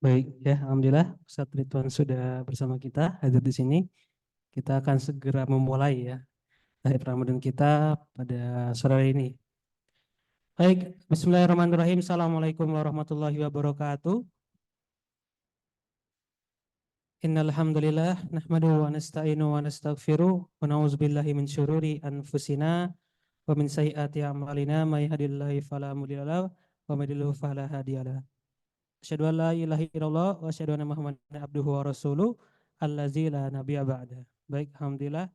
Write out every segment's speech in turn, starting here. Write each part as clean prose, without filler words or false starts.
Baik, ya, Alhamdulillah Ustadz Ridwan sudah bersama kita hadir di sini. Kita akan segera memulai ya tahap Ramadan kita pada sore hari ini. Baik, Bismillahirrahmanirrahim. Assalamualaikum warahmatullahi wabarakatuh. Innal hamdalillah nahmaduhu wa nasta'inu wa nastaghfiruh wa na'udzubillahi min syururi anfusina wa min sayyiati a'malina may yahdihillahu fala mudhilla lahu wa may yudlil fala hadiyalah. Asyhadu an la ilaha illallah wa asyhadu anna Muhammadan abduhu wa rasuluh allazi la nabiyya ba'da. Baik, alhamdulillah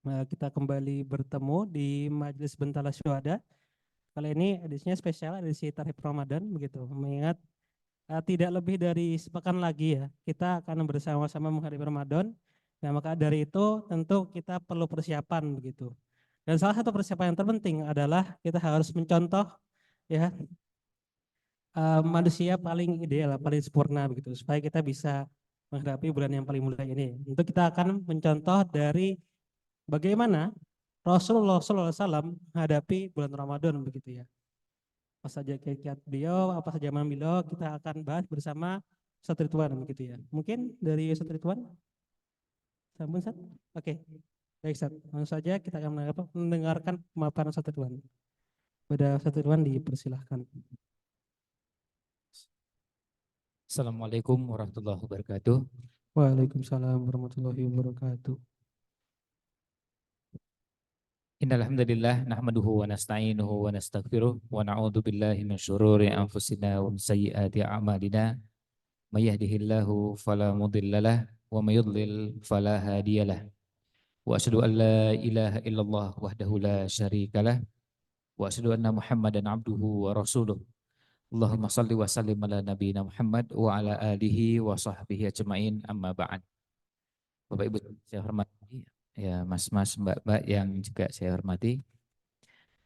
kita kembali bertemu di Majelis Bentala Syuhada. Kali ini edisinya spesial, edisi Tarhib Ramadan begitu. Mengingat tidak lebih dari sepekan lagi ya, kita akan bersama-sama menghadapi Ramadan. Nah, maka dari itu tentu kita perlu persiapan begitu. Dan salah satu persiapan yang terpenting adalah kita harus mencontoh ya manusia paling ideal, paling sempurna begitu, supaya kita bisa menghadapi bulan yang paling mulia ini. Untuk kita akan mencontoh dari bagaimana Rasulullah SAW menghadapi bulan Ramadan begitu ya. Apa saja kiat beliau, apa saja amalan beliau, kita akan bahas bersama Ustaz Ridwan begitu ya. Mungkin dari Ustaz Ridwan, sambung Ustaz. Oke, baik Ustaz. Langsung saja kita akan mendengarkan pemaparan Ustaz Ridwan. Pada Ustaz Ridwan dipersilahkan. Assalamualaikum warahmatullahi wabarakatuh. Waalaikumsalam warahmatullahi wabarakatuh. Innal hamdalillah nahmaduhu wa nasta'inuhu wa nastaghfiruh wa na'udzu billahi min syururi anfusina wa min sayyiati a'malina. May yahdihillahu fala mudhillalah wa may yudlil fala hadiyalah. Wa asyhadu an la ilaha illallah wahdahu la syarikalah wa asyhadu anna Muhammadan abduhu wa rasuluh. Allahumma shalli wa sallim ala nabiyyina Muhammad wa ala alihi wa sahbihi ajmain, amma ba'd. Bapak Ibu saya hormati, ya Mas-mas, Mbak-mbak yang juga saya hormati.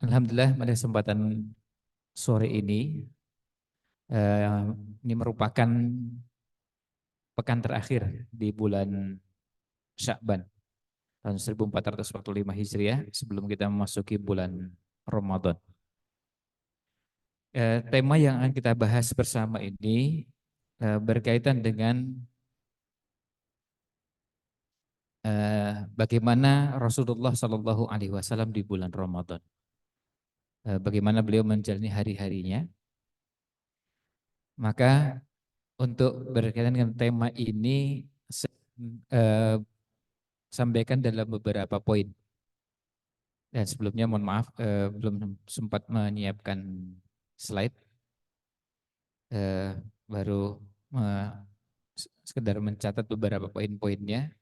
Alhamdulillah pada kesempatan sore ini merupakan pekan terakhir di bulan Sya'ban tahun 1445 Hijriah sebelum kita memasuki bulan Ramadan. Tema yang akan kita bahas bersama ini berkaitan dengan bagaimana Rasulullah Shallallahu Alaihi Wasallam di bulan Ramadan. Bagaimana beliau menjalani hari-harinya. Maka untuk berkaitan dengan tema ini sampaikan dalam beberapa poin. Dan sebelumnya mohon maaf belum sempat menyiapkan slide, baru sekedar mencatat beberapa poin-poinnya.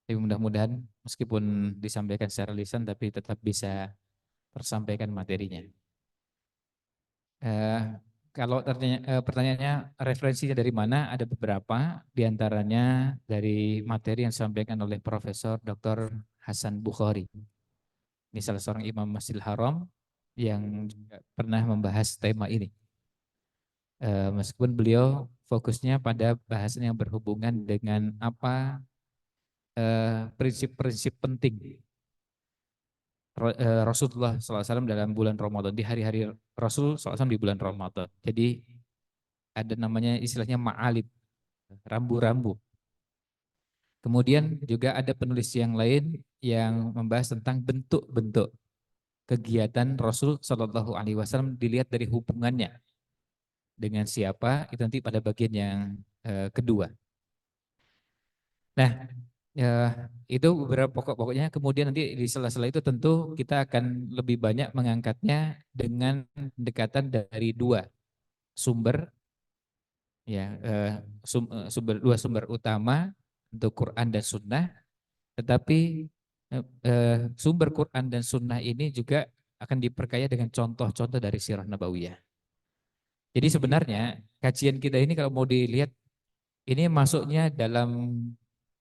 Tapi mudah-mudahan meskipun disampaikan secara lisan tapi tetap bisa tersampaikan materinya. Kalau pertanyaannya referensinya dari mana, ada beberapa, diantaranya dari materi yang disampaikan oleh Profesor Dr. Hasan Bukhari. Ini salah seorang imam Masjidil Haram yang juga pernah membahas tema ini. Meskipun beliau fokusnya pada bahasan yang berhubungan dengan apa prinsip-prinsip penting Rasulullah SAW dalam bulan Ramadan, di hari-hari Rasul SAW di bulan Ramadan. Jadi ada namanya istilahnya ma'alib, rambu-rambu. Kemudian juga ada penulis yang lain yang membahas tentang bentuk-bentuk kegiatan Rasul Shallallahu Alaihi Wasallam dilihat dari hubungannya dengan siapa, itu nanti pada bagian yang kedua. Nah, itu beberapa pokok-pokoknya. Kemudian nanti di sela-sela itu tentu kita akan lebih banyak mengangkatnya dengan pendekatan dari dua sumber, ya, dua sumber utama untuk Quran dan Sunnah. Tetapi sumber Quran dan Sunnah ini juga akan diperkaya dengan contoh-contoh dari Sirah Nabawiyah. Jadi sebenarnya kajian kita ini kalau mau dilihat ini masuknya dalam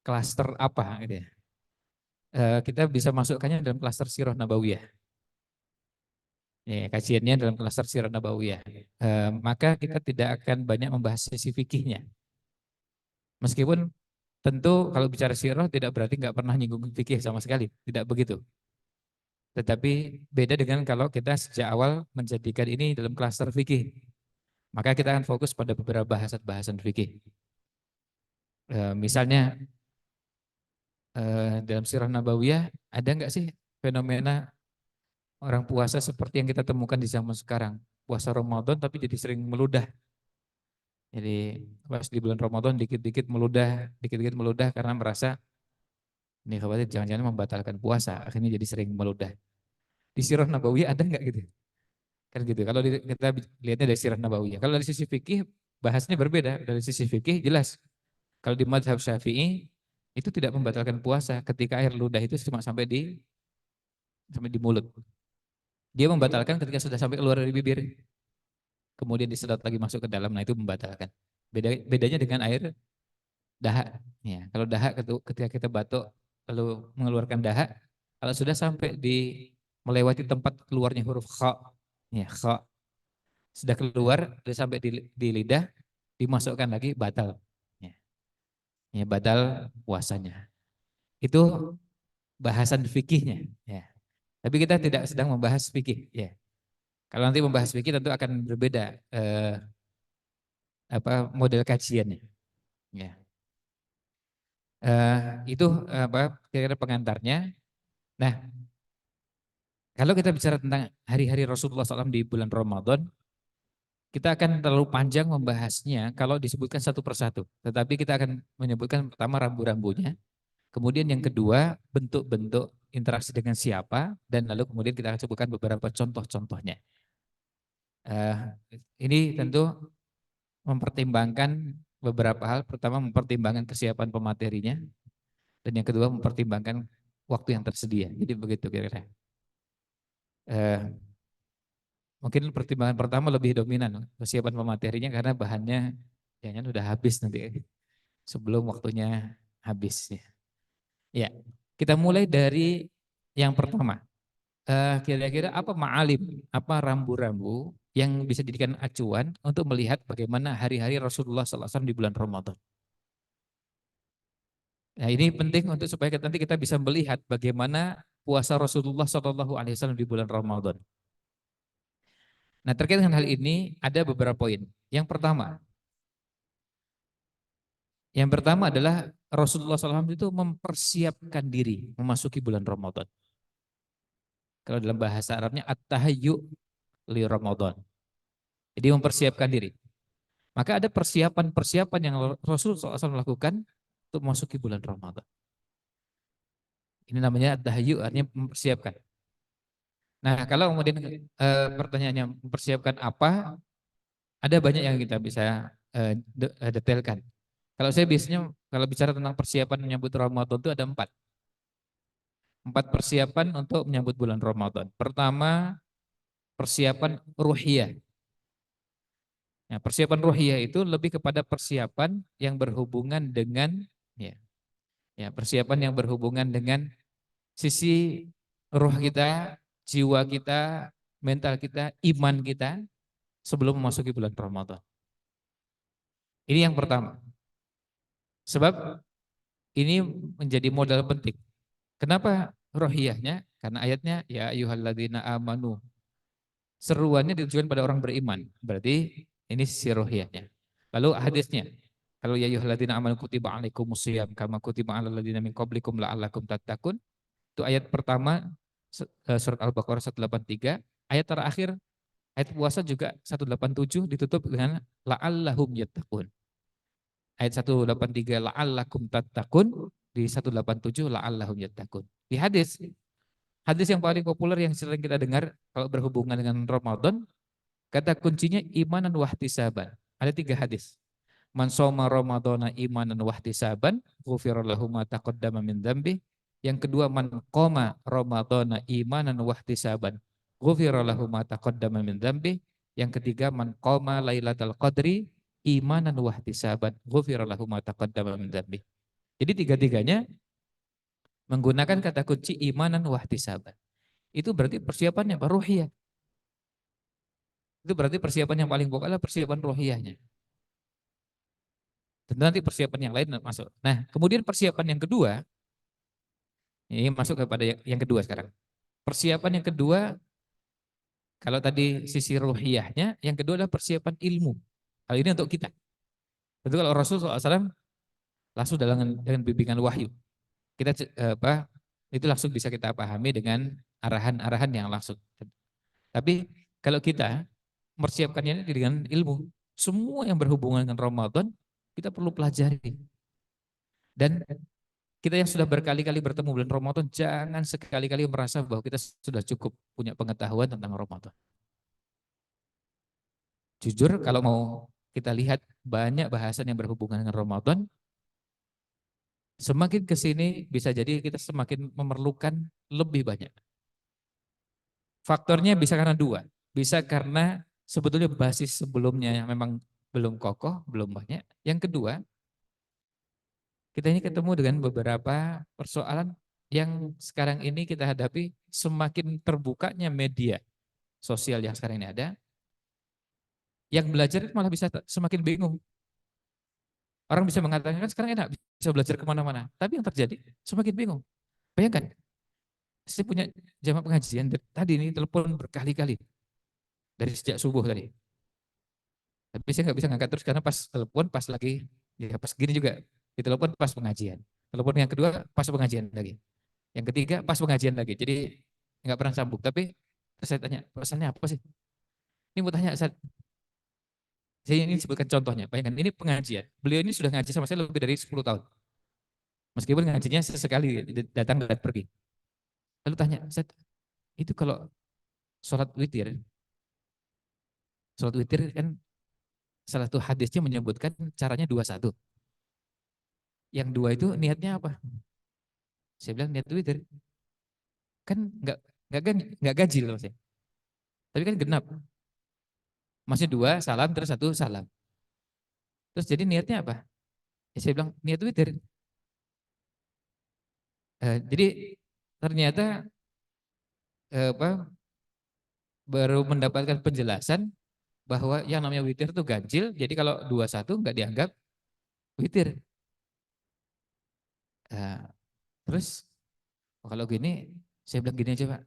klaster apa gitu ya. Kita bisa masukkannya dalam klaster Sirah Nabawiyah. Ya, kajiannya dalam klaster Sirah Nabawiyah. Maka kita tidak akan banyak membahas sisi fikihnya. Meskipun tentu kalau bicara sirah tidak berarti nggak pernah nyinggung fikih sama sekali, tidak begitu. Tetapi beda dengan kalau kita sejak awal menjadikan ini dalam klaster fikih. Maka kita akan fokus pada beberapa bahasan-bahasan fikih. Misalnya dalam Sirah Nabawiyah ada nggak sih fenomena orang puasa seperti yang kita temukan di zaman sekarang? Puasa Ramadan tapi jadi sering meludah. Jadi pas di bulan Ramadan dikit-dikit meludah karena merasa ini khawatir jangan-jangan membatalkan puasa, akhirnya jadi sering meludah. Di Sirah Nabawiyah ada nggak gitu? Kan gitu. Kalau kita lihatnya dari Sirah Nabawiyah. Kalau dari sisi fikih bahasnya berbeda. Dari sisi fikih jelas. Kalau di mazhab Syafi'i itu tidak membatalkan puasa ketika air ludah itu cuma sampai di mulut. Dia membatalkan ketika sudah sampai keluar dari bibir. Kemudian disedot lagi masuk ke dalam, nah itu membatalkan. Bedanya dengan air dahak. Ya, kalau dahak ketika kita batuk lalu mengeluarkan dahak, kalau sudah sampai di melewati tempat keluarnya huruf kha, ya kha, sudah keluar, sudah sampai di lidah, dimasukkan lagi batal. Ya, ya batal puasanya. Itu bahasan fikihnya. Ya. Tapi kita tidak sedang membahas fikih. Ya. Kalau nanti membahas fikih tentu akan berbeda model kajiannya. Ya. Itu kira-kira pengantarnya. Nah, kalau kita bicara tentang hari-hari Rasulullah SAW di bulan Ramadan, kita akan terlalu panjang membahasnya kalau disebutkan satu persatu. Tetapi kita akan menyebutkan pertama rambu-rambunya, kemudian yang kedua bentuk-bentuk interaksi dengan siapa, dan lalu kemudian kita akan sebutkan beberapa contoh-contohnya. Ini tentu mempertimbangkan beberapa hal. Pertama mempertimbangkan kesiapan pematerinya, dan yang kedua mempertimbangkan waktu yang tersedia. Jadi begitu kira-kira. Mungkin pertimbangan pertama lebih dominan kesiapan pematerinya karena bahannya jangan udah habis nanti sebelum waktunya habis. Ya, kita mulai dari yang pertama. Kira-kira apa ma'alim, apa rambu-rambu yang bisa dijadikan acuan untuk melihat bagaimana hari-hari Rasulullah SAW di bulan Ramadan. Nah ini penting untuk supaya nanti kita bisa melihat bagaimana puasa Rasulullah SAW di bulan Ramadan. Nah terkait dengan hal ini ada beberapa poin. Yang pertama adalah Rasulullah SAW itu mempersiapkan diri memasuki bulan Ramadan. Kalau dalam bahasa Arabnya at-tahayyu li Ramadan. Jadi mempersiapkan diri. Maka ada persiapan-persiapan yang Rasulullah SAW lakukan untuk memasuki bulan Ramadan. Ini namanya at-tahayyu, artinya mempersiapkan. Nah kalau kemudian pertanyaannya mempersiapkan apa, ada banyak yang kita bisa detailkan. Kalau saya biasanya kalau bicara tentang persiapan menyambut Ramadan itu ada empat. Empat persiapan untuk menyambut bulan Ramadan. Pertama, persiapan ruhiyah. Nah, persiapan ruhiyah itu lebih kepada persiapan yang berhubungan dengan persiapan yang berhubungan dengan sisi ruh kita, jiwa kita, mental kita, iman kita sebelum memasuki bulan Ramadan. Ini yang pertama. Sebab ini menjadi modal penting. Kenapa rohiyahnya? Karena ayatnya ya ayyuhalladzina amanu. Seruannya ditujukan pada orang beriman. Berarti ini sisi rohiyahnya. Lalu hadisnya. Kalau ya ayyuhalladzina amanu kutiba alaikumusiyam kama kutiba alal ladzina min qablikum la'allakum tattaqun. Itu ayat pertama surat Al-Baqarah 183. Ayat terakhir ayat puasa juga 187 ditutup dengan la'allahum yattaqun. Ayat 183 la'allakum tattaqun, di 187 la'allahum yattaqun. Di hadis yang paling populer yang sering kita dengar kalau berhubungan dengan Ramadan, kata kuncinya imanan wahtisaban. Ada 3 hadis. Man shoma ramadhana imanan wahtisaban, ghufira lahu ma taqaddama min dzambi. Yang kedua man qoma ramadhana imanan wahtisaban, ghufira lahu ma taqaddama min dzambi. Yang ketiga man qoma lailatal qadri imanan wahtisaban, ghufira lahu ma taqaddama min dzambi. Jadi tiga-tiganya menggunakan kata kunci imanan wahtisaban. Itu berarti persiapannya apa? Ruhiyah. Itu berarti persiapan yang paling pokok adalah persiapan ruhiyahnya. Dan nanti persiapan yang lain masuk. Nah, kemudian persiapan yang kedua, ini masuk kepada yang kedua sekarang. Persiapan yang kedua Kalau tadi sisi ruhiyahnya, yang kedua adalah persiapan ilmu. Hal ini untuk kita. Tentu kalau Rasul SAW langsung dengan bimbingan wahyu. Kita itu langsung bisa kita pahami dengan arahan-arahan yang langsung. Tapi kalau kita mempersiapkannya dengan ilmu, semua yang berhubungan dengan Ramadan kita perlu pelajari. Dan kita yang sudah berkali-kali bertemu bulan Ramadan, jangan sekali-kali merasa bahwa kita sudah cukup punya pengetahuan tentang Ramadan. Jujur kalau mau kita lihat banyak bahasan yang berhubungan dengan Ramadan, semakin ke sini bisa jadi kita semakin memerlukan lebih banyak. Faktornya bisa karena dua. Bisa karena sebetulnya basis sebelumnya yang memang belum kokoh, belum banyak. Yang kedua, kita ini ketemu dengan beberapa persoalan yang sekarang ini kita hadapi, semakin terbukanya media sosial yang sekarang ini ada, yang belajar malah bisa semakin bingung. Orang bisa mengatakan kan sekarang enak, bisa belajar kemana-mana. Tapi yang terjadi semakin bingung. Bayangkan, saya punya jamaah pengajian tadi ini telepon berkali-kali dari sejak subuh tadi. Tapi saya nggak bisa ngangkat terus karena pas telepon pas lagi, ya pas gini juga, ditelepon pas pengajian. Telepon yang kedua pas pengajian lagi. Yang ketiga pas pengajian lagi. Jadi nggak pernah sambung. Tapi saya tanya, pesannya apa sih? Ini mau tanya, saya ini sebutkan contohnya. Bayangkan ini pengajian. Beliau ini sudah ngaji sama saya lebih dari 10 tahun. Meskipun ngajinya sesekali datang dan pergi. Lalu tanya, itu kalau sholat witir kan salah satu hadisnya menyebutkan caranya 21. Yang dua itu niatnya apa? Saya bilang niat witir. Kan nggak ganjil maksudnya. Tapi kan genap. Masih dua salam terus satu salam. Terus jadi niatnya apa? Ya, saya bilang niat witir. Jadi ternyata baru mendapatkan penjelasan bahwa yang namanya witir itu ganjil. Jadi kalau 21 nggak dianggap witir. Terus kalau gini, saya bilang gini aja Pak.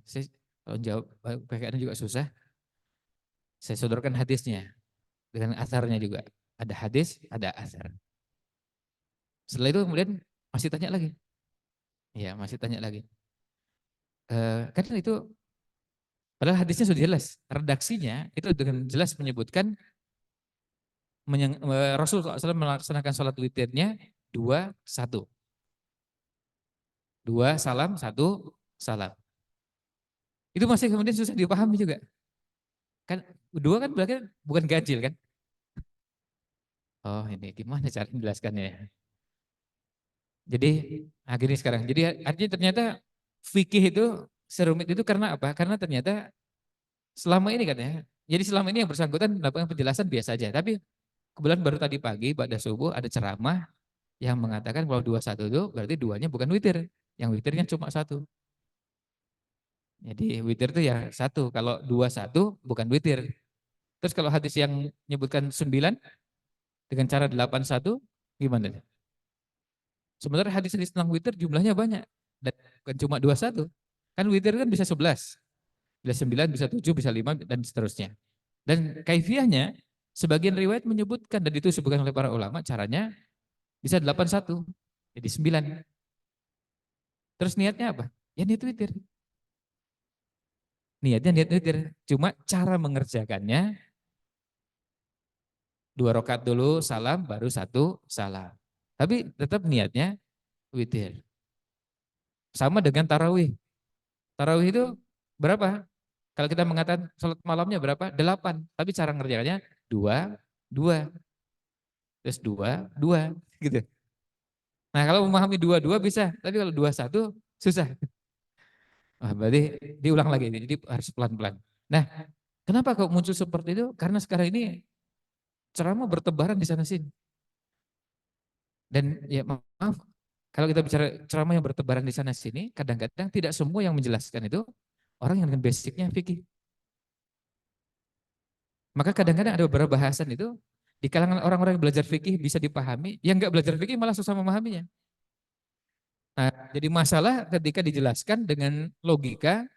Saya kalau jawab PKN juga susah. Saya sodorkan hadisnya dengan asarnya juga. Ada hadis, ada asar. Setelah itu kemudian masih tanya lagi. Ya masih tanya lagi. Karena itu padahal hadisnya sudah jelas. Redaksinya itu dengan jelas menyebutkan Rasul SAW melaksanakan sholat witirnya 2-1. 2 salam, 1 salam. Itu masih kemudian susah dipahami juga. Kan 2 kan berarti bukan ganjil kan? Oh ini gimana cara menjelaskannya ya? Jadi akhirnya sekarang. Jadi artinya ternyata fikih itu serumit itu karena apa? Karena ternyata selama ini kan ya. Jadi selama ini yang bersangkutan mendapatkan penjelasan biasa aja. Tapi kebetulan baru tadi pagi pada subuh ada ceramah yang mengatakan kalau 21 itu berarti duanya bukan witir. Yang witirnya cuma 1. Jadi witir itu ya 1. Kalau 21 bukan witir. Terus kalau hadis yang menyebutkan 9 dengan cara 81 gimana? Sebenarnya hadis-hadis tentang witir jumlahnya banyak. Dan bukan cuma 21. Kan witir kan bisa 11. Bisa 9, bisa 7, bisa 5 dan seterusnya. Dan kaifiahnya sebagian riwayat menyebutkan dan itu disebutkan oleh para ulama caranya bisa 81. Jadi 9. Terus niatnya apa? Ya niat witir. Niatnya niat witir. Cuma cara mengerjakannya 2 rakaat dulu salam baru 1 salam. Tapi tetap niatnya witir. Sama dengan tarawih. Tarawih itu berapa? Kalau kita mengatakan sholat malamnya berapa? 8. Tapi cara mengerjakannya 2, 2. Terus 2, 2. Gitu. Nah kalau memahami 2, 2 bisa. Tapi kalau 2, 1 susah. Berarti diulang lagi. Jadi harus pelan-pelan. Nah kenapa kok muncul seperti itu? Karena sekarang ini ceramah bertebaran di sana sini. Dan ya maaf, kalau kita bicara ceramah yang bertebaran di sana sini, kadang-kadang tidak semua yang menjelaskan itu orang yang dengan basicnya fikih. Maka kadang-kadang ada beberapa bahasan itu di kalangan orang-orang yang belajar fikih bisa dipahami, yang nggak belajar fikih malah susah memahaminya. Nah, jadi masalah ketika dijelaskan dengan logika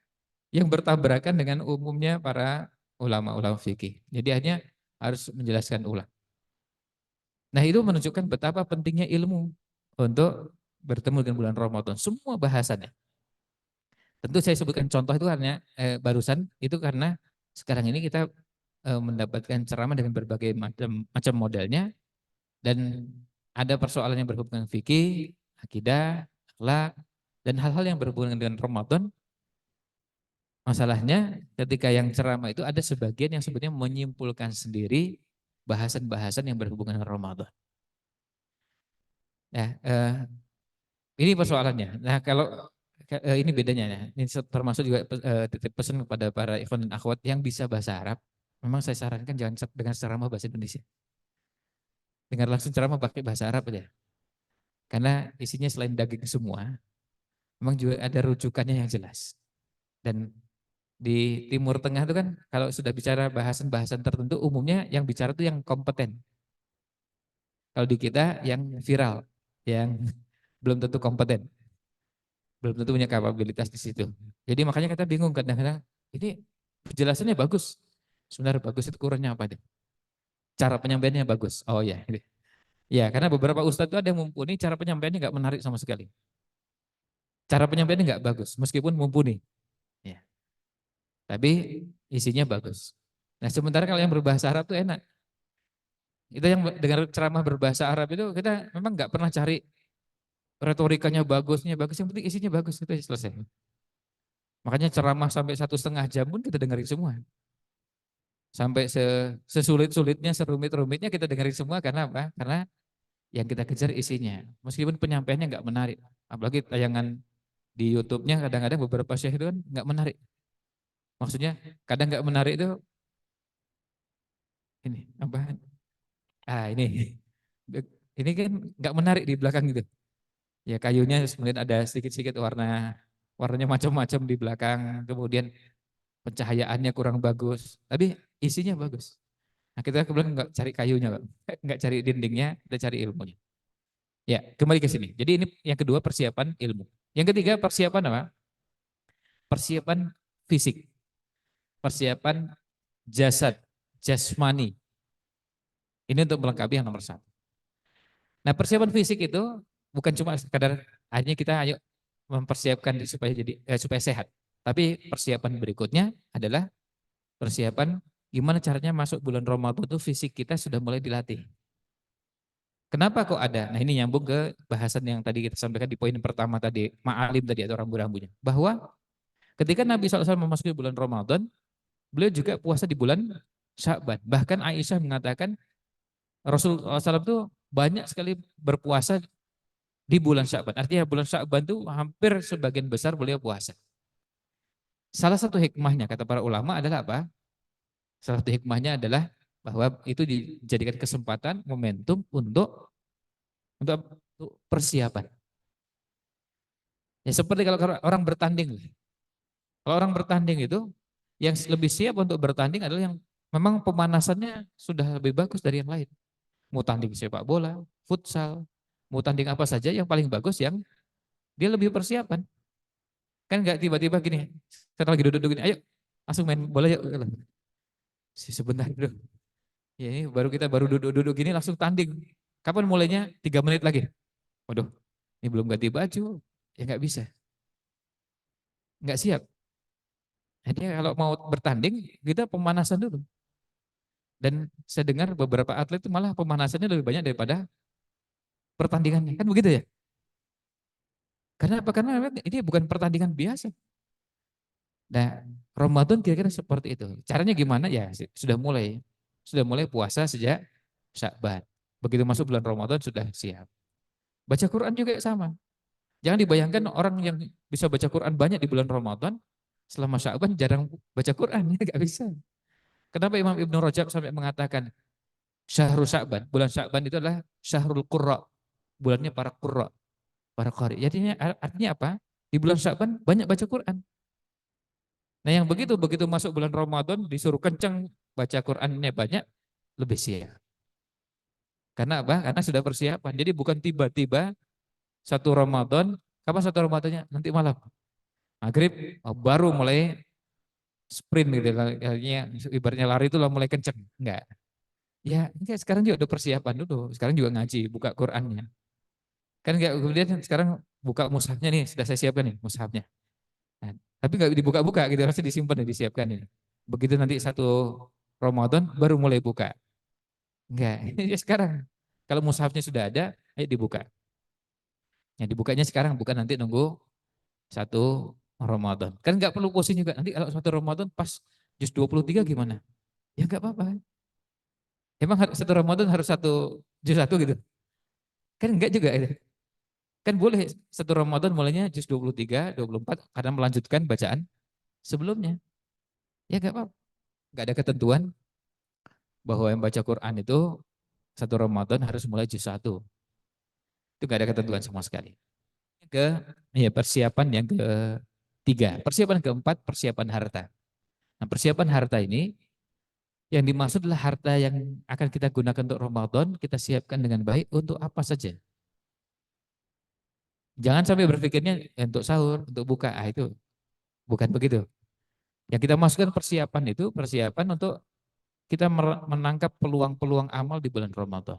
yang bertabrakan dengan umumnya para ulama-ulama fikih. Jadi hanya harus menjelaskan ulang. Nah, itu menunjukkan betapa pentingnya ilmu untuk bertemu dengan bulan Ramadan. Semua bahasannya. Tentu saya sebutkan contoh itu hanya barusan itu karena sekarang ini kita mendapatkan ceramah dengan berbagai macam modelnya, dan ada persoalan yang berhubungan fikih, akidah, akhlak, dan hal-hal yang berhubungan dengan Ramadan. Masalahnya ketika yang ceramah itu ada sebagian yang sebenarnya menyimpulkan sendiri bahasan-bahasan yang berhubungan dengan Ramadan. Ya, ini persoalannya. Nah, kalau ini bedanya ya. Ini termasuk juga titip pesan kepada para ikhwan dan akhwat yang bisa bahasa Arab. Memang saya sarankan jangan dengan ceramah bahasa Indonesia. Dengar langsung ceramah pakai bahasa Arab aja. Karena isinya selain daging semua, memang juga ada rujukannya yang jelas. Dan di Timur Tengah itu kan kalau sudah bicara bahasan-bahasan tertentu umumnya yang bicara itu yang kompeten. Kalau di kita yang viral, yang belum tentu kompeten, belum tentu punya kapabilitas di situ. Jadi makanya kita bingung kadang-kadang ini penjelasannya bagus. Sebenarnya bagus itu kurangnya apa deh? Cara penyampaiannya bagus. Oh ya, ini. Ya, karena beberapa ustadz itu ada yang mumpuni, cara penyampaiannya nggak menarik sama sekali. Cara penyampaiannya nggak bagus, meskipun mumpuni. Ya. Tapi isinya bagus. Nah, sementara kalau yang berbahasa Arab itu enak. Itu yang dengar ceramah berbahasa Arab itu kita memang nggak pernah cari retorikanya bagusnya bagus, yang penting isinya bagus itu selesai. Makanya ceramah sampai 1,5 jam pun kita dengerin semua. Sampai sesulit-sulitnya, serumit-rumitnya kita dengerin semua karena apa? Karena yang kita kejar isinya. Meskipun penyampaiannya nggak menarik. Apalagi tayangan di YouTube-nya kadang-kadang beberapa syekh itu kan nggak menarik. Maksudnya kadang nggak menarik itu ini apa? Ini kan nggak menarik di belakang gitu. Ya kayunya kemudian ada sedikit-sedikit warnanya macam-macam di belakang, kemudian pencahayaannya kurang bagus, tapi isinya bagus. Nah kita kemudian nggak cari kayunya, Pak. Nggak cari dindingnya, kita cari ilmunya. Ya kembali ke sini. Jadi ini yang kedua persiapan ilmu. Yang ketiga persiapan apa? Persiapan fisik, persiapan jasad, jasmani. Ini untuk melengkapi yang nomor satu. Nah persiapan fisik itu bukan cuma sekadar akhirnya kita ayo mempersiapkan supaya sehat. Tapi persiapan berikutnya adalah persiapan gimana caranya masuk bulan Ramadan itu fisik kita sudah mulai dilatih. Kenapa kok ada? Nah ini nyambung ke bahasan yang tadi kita sampaikan di poin pertama tadi, ma'alim tadi atau rambu-rambunya. Bahwa ketika Nabi SAW memasuki bulan Ramadan, beliau juga puasa di bulan Sya'ban. Bahkan Aisyah mengatakan Rasulullah SAW itu banyak sekali berpuasa di bulan Sya'ban. Artinya bulan Sya'ban itu hampir sebagian besar beliau puasa. Salah satu hikmahnya kata para ulama adalah apa? Salah satu hikmahnya adalah bahwa itu dijadikan kesempatan, momentum untuk persiapan. Ya seperti kalau orang bertanding. Kalau orang bertanding itu yang lebih siap untuk bertanding adalah yang memang pemanasannya sudah lebih bagus dari yang lain. Mau tanding sepak bola, futsal, mau tanding apa saja yang paling bagus yang dia lebih persiapan. Kan nggak tiba-tiba gini, saya lagi duduk-duduk gini, ayo langsung main bola yuk. Sebentar dulu. Ya ini baru duduk-duduk gini langsung tanding. Kapan mulainya? 3 menit lagi. Waduh, ini belum ganti baju. Ya nggak bisa. Nggak siap. Jadi kalau mau bertanding, kita pemanasan dulu. Dan saya dengar beberapa atlet itu malah pemanasannya lebih banyak daripada pertandingannya. Kan begitu ya? Karena apa? Karena ini bukan pertandingan biasa. Nah, Ramadan kira-kira seperti itu. Caranya gimana? Ya sudah mulai puasa sejak Sya'ban. Begitu masuk bulan Ramadan sudah siap. Baca Quran juga sama. Jangan dibayangkan orang yang bisa baca Quran banyak di bulan Ramadan, selama Sya'ban jarang baca Quran, ya nggak bisa. Kenapa Imam Ibnu Rajab sampai mengatakan Syahrul Sya'ban, bulan Sya'ban itu adalah Syahrul Qurra, bulannya para qurra, para qari. Jadi artinya apa? Di bulan Sya'ban banyak baca Quran. Nah yang begitu masuk bulan Ramadan disuruh kencang baca Qurannya banyak, lebih siap. Karena apa? Karena sudah persiapan. Jadi bukan tiba-tiba satu Ramadan, kapan satu Ramadannya? Nanti malam. Maghrib baru mulai sprint gitu, artinya ibaratnya lari itu lah mulai kenceng. Enggak. Ya, enggak, sekarang juga udah persiapan dulu. Sekarang juga ngaji, buka Qur'annya. Kan enggak, kemudian sekarang buka mushafnya nih, sudah saya siapkan nih mushafnya. Nah, tapi enggak dibuka-buka gitu, harusnya disimpan dan disiapkan ini. Begitu nanti 1 Ramadan baru mulai buka. Enggak, ya sekarang. Kalau mushafnya sudah ada, ayo dibuka. Ya dibukanya sekarang, bukan nanti nunggu 1 Ramadan. Kan enggak perlu pusing juga. Nanti kalau 1 Ramadan pas juz 23 gimana? Ya enggak apa-apa. Emang 1 Ramadan harus 1 juz 1 gitu? Kan enggak juga itu. Kan boleh 1 Ramadan mulainya juz 23, 24 karena melanjutkan bacaan sebelumnya. Ya enggak apa-apa. Enggak ada ketentuan bahwa yang baca Quran itu 1 Ramadan harus mulai juz 1. Itu enggak ada ketentuan sama sekali. Persiapan yang ketiga. Persiapan keempat, persiapan harta. Nah, persiapan harta ini yang dimaksud adalah harta yang akan kita gunakan untuk Ramadan, kita siapkan dengan baik untuk apa saja. Jangan sampai berpikirnya untuk sahur, untuk buka. Itu bukan begitu. Yang kita masukkan persiapan itu persiapan untuk kita menangkap peluang-peluang amal di bulan Ramadan.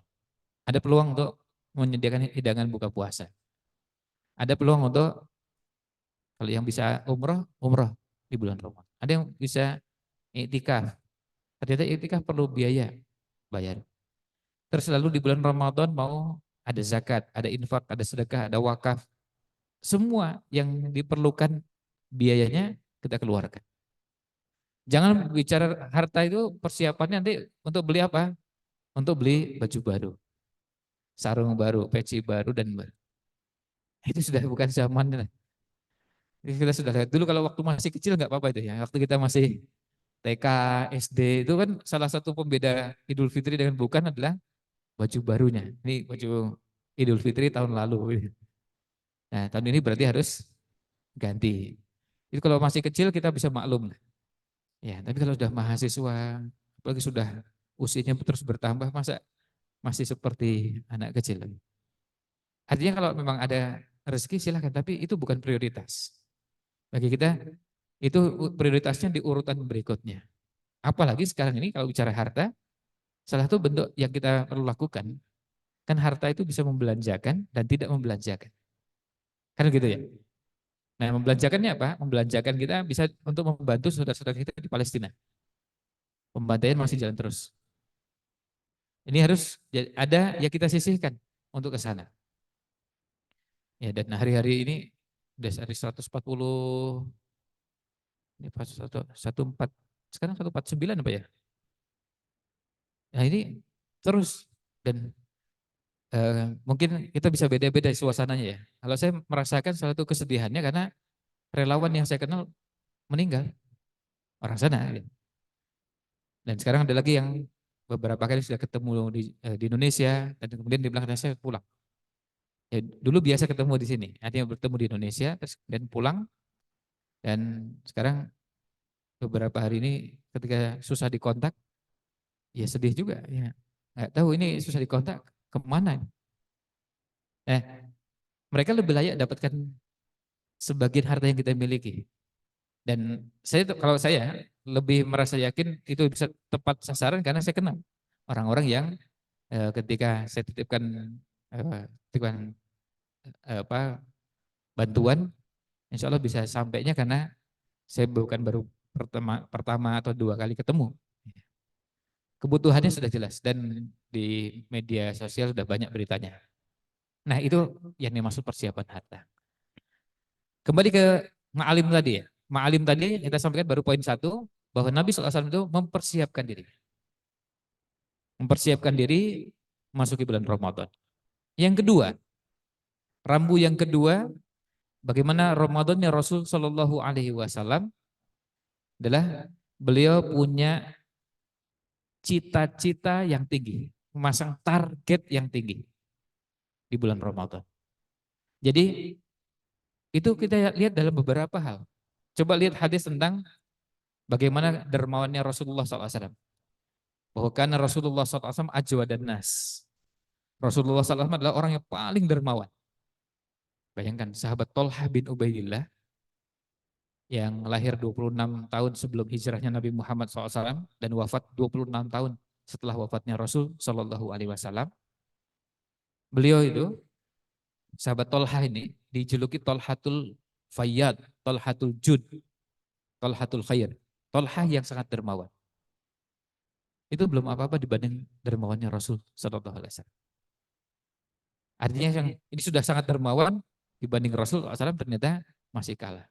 Ada peluang untuk menyediakan hidangan buka puasa. Ada peluang untuk kalau yang bisa umroh, umroh di bulan Ramadan. Ada yang bisa iktikaf. Ternyata iktikaf perlu biaya, bayar. Terus lalu di bulan Ramadan mau ada zakat, ada infak, ada sedekah, ada wakaf. Semua yang diperlukan biayanya kita keluarkan. Jangan bicara harta itu persiapannya nanti untuk beli apa? Untuk beli baju baru, sarung baru, peci baru dan baru. Itu sudah bukan zamannya. Kita sudah lihat dulu kalau waktu masih kecil nggak apa-apa itu ya. Waktu kita masih TK, SD itu kan salah satu pembeda Idul Fitri dengan bukan adalah baju barunya. Ini baju Idul Fitri tahun lalu. Nah, tahun ini berarti harus ganti. Itu kalau masih kecil kita bisa maklum. Ya, tapi kalau sudah mahasiswa, apalagi sudah usianya terus bertambah, masa masih seperti anak kecil. Artinya kalau memang ada rezeki silahkan, tapi itu bukan prioritas. Bagi kita, itu prioritasnya di urutan berikutnya. Apalagi sekarang ini kalau bicara harta, salah satu bentuk yang kita perlu lakukan, kan harta itu bisa membelanjakan dan tidak membelanjakan. Kan gitu ya. Nah, membelanjakannya apa? Membelanjakan kita bisa untuk membantu saudara-saudara kita di Palestina. Pembantaian masih jalan terus. Ini harus ada ya kita sisihkan untuk ke sana. Ya, dan hari-hari ini udah hari 140, ini pas 14, sekarang 149 apa ya? Nah ini terus dan mungkin kita bisa beda-beda suasananya ya. Kalau saya merasakan salah satu kesedihannya karena relawan yang saya kenal meninggal orang sana. Ya. Dan sekarang ada lagi yang beberapa kali sudah ketemu di Indonesia dan kemudian di belakang saya pulang. Ya, dulu biasa ketemu di sini, artinya bertemu di Indonesia terus dan pulang dan sekarang beberapa hari ini ketika susah dikontak, ya sedih juga. Ya. Nggak tahu ini susah dikontak kemana. Eh, mereka lebih layak dapatkan sebagian harta yang kita miliki. Dan kalau saya lebih merasa yakin itu bisa tepat sasaran karena saya kenal orang-orang yang ketika saya titipkan apa bantuan, insya Allah bisa sampainya karena saya bukan baru pertama atau 2 kali ketemu. Kebutuhannya sudah jelas dan di media sosial sudah banyak beritanya. Nah itu yang dimaksud persiapan harta. Kembali ke ma'alim tadi ya. Ma'alim tadi kita sampaikan baru poin 1 bahwa Nabi SAW itu mempersiapkan diri. Mempersiapkan diri masuki bulan Ramadan. Yang kedua, rambu yang kedua, bagaimana Ramadannya Rasul Shallallahu Alaihi Wasallam adalah beliau punya cita-cita yang tinggi, memasang target yang tinggi di bulan Ramadan. Jadi itu kita lihat dalam beberapa hal. Coba lihat hadis tentang bagaimana dermawannya Rasulullah SAW. Bahwa karena Rasulullah SAW ajwa dan nas. Rasulullah SAW adalah orang yang paling dermawan. Bayangkan sahabat Tolha bin Ubaidillah yang lahir 26 tahun sebelum hijrahnya Nabi Muhammad SAW dan wafat 26 tahun setelah wafatnya Rasul Shallallahu Alaihi Wasallam. Beliau itu sahabat Tolha ini dijuluki Tolhatul Fayyad, Tolhatul Jud, Tolhatul Khair, Tolha yang sangat dermawan. Itu belum apa-apa dibanding dermawannya Rasul Shallallahu Alaihi Wasallam. Artinya yang ini sudah sangat dermawan dibanding Rasul SAW ternyata masih kalah.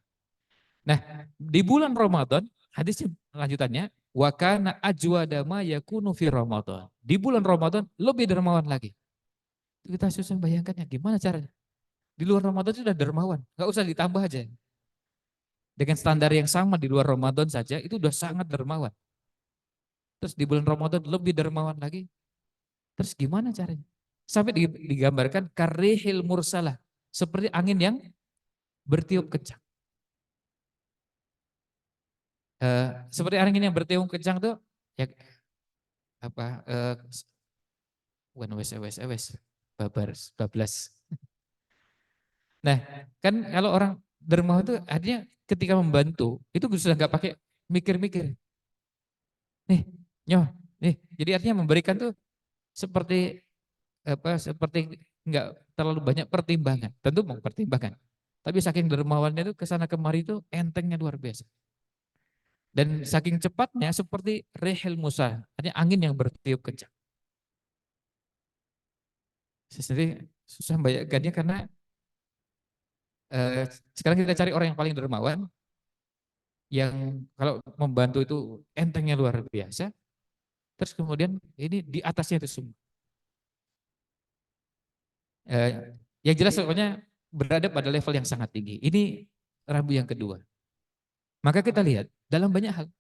Nah, di bulan Ramadan, hadisnya lanjutannya, wa kana ajwada ma yakunu fi Ramadan. Di bulan Ramadan lebih dermawan lagi. Kita susah bayangkannya gimana caranya. Di luar Ramadan sudah dermawan, nggak usah ditambah aja. Dengan standar yang sama di luar Ramadan saja itu sudah sangat dermawan. Terus di bulan Ramadan lebih dermawan lagi. Terus gimana caranya? Sampai digambarkan karihil mursalah, seperti angin yang bertiup kencang. Seperti angin yang bertiup kencang tuh ya apa bablas. Nah, kan kalau orang dermawan itu artinya ketika membantu itu sudah nggak pakai mikir-mikir. Nih, nyoh, nih. Jadi artinya memberikan tuh seperti seperti nggak terlalu banyak pertimbangan. Tentu mempertimbangkan. Tapi saking dermawannya itu kesana kemari itu entengnya luar biasa. Dan saking cepatnya seperti rihil musa, artinya angin yang bertiup kencang. Saya sendiri susah membayangkannya karena sekarang kita cari orang yang paling dermawan, yang kalau membantu itu entengnya luar biasa, terus kemudian ini di atasnya itu semua. Yang jelas pokoknya berada pada level yang sangat tinggi. Ini rambu yang kedua. Maka kita lihat dalam banyak hal,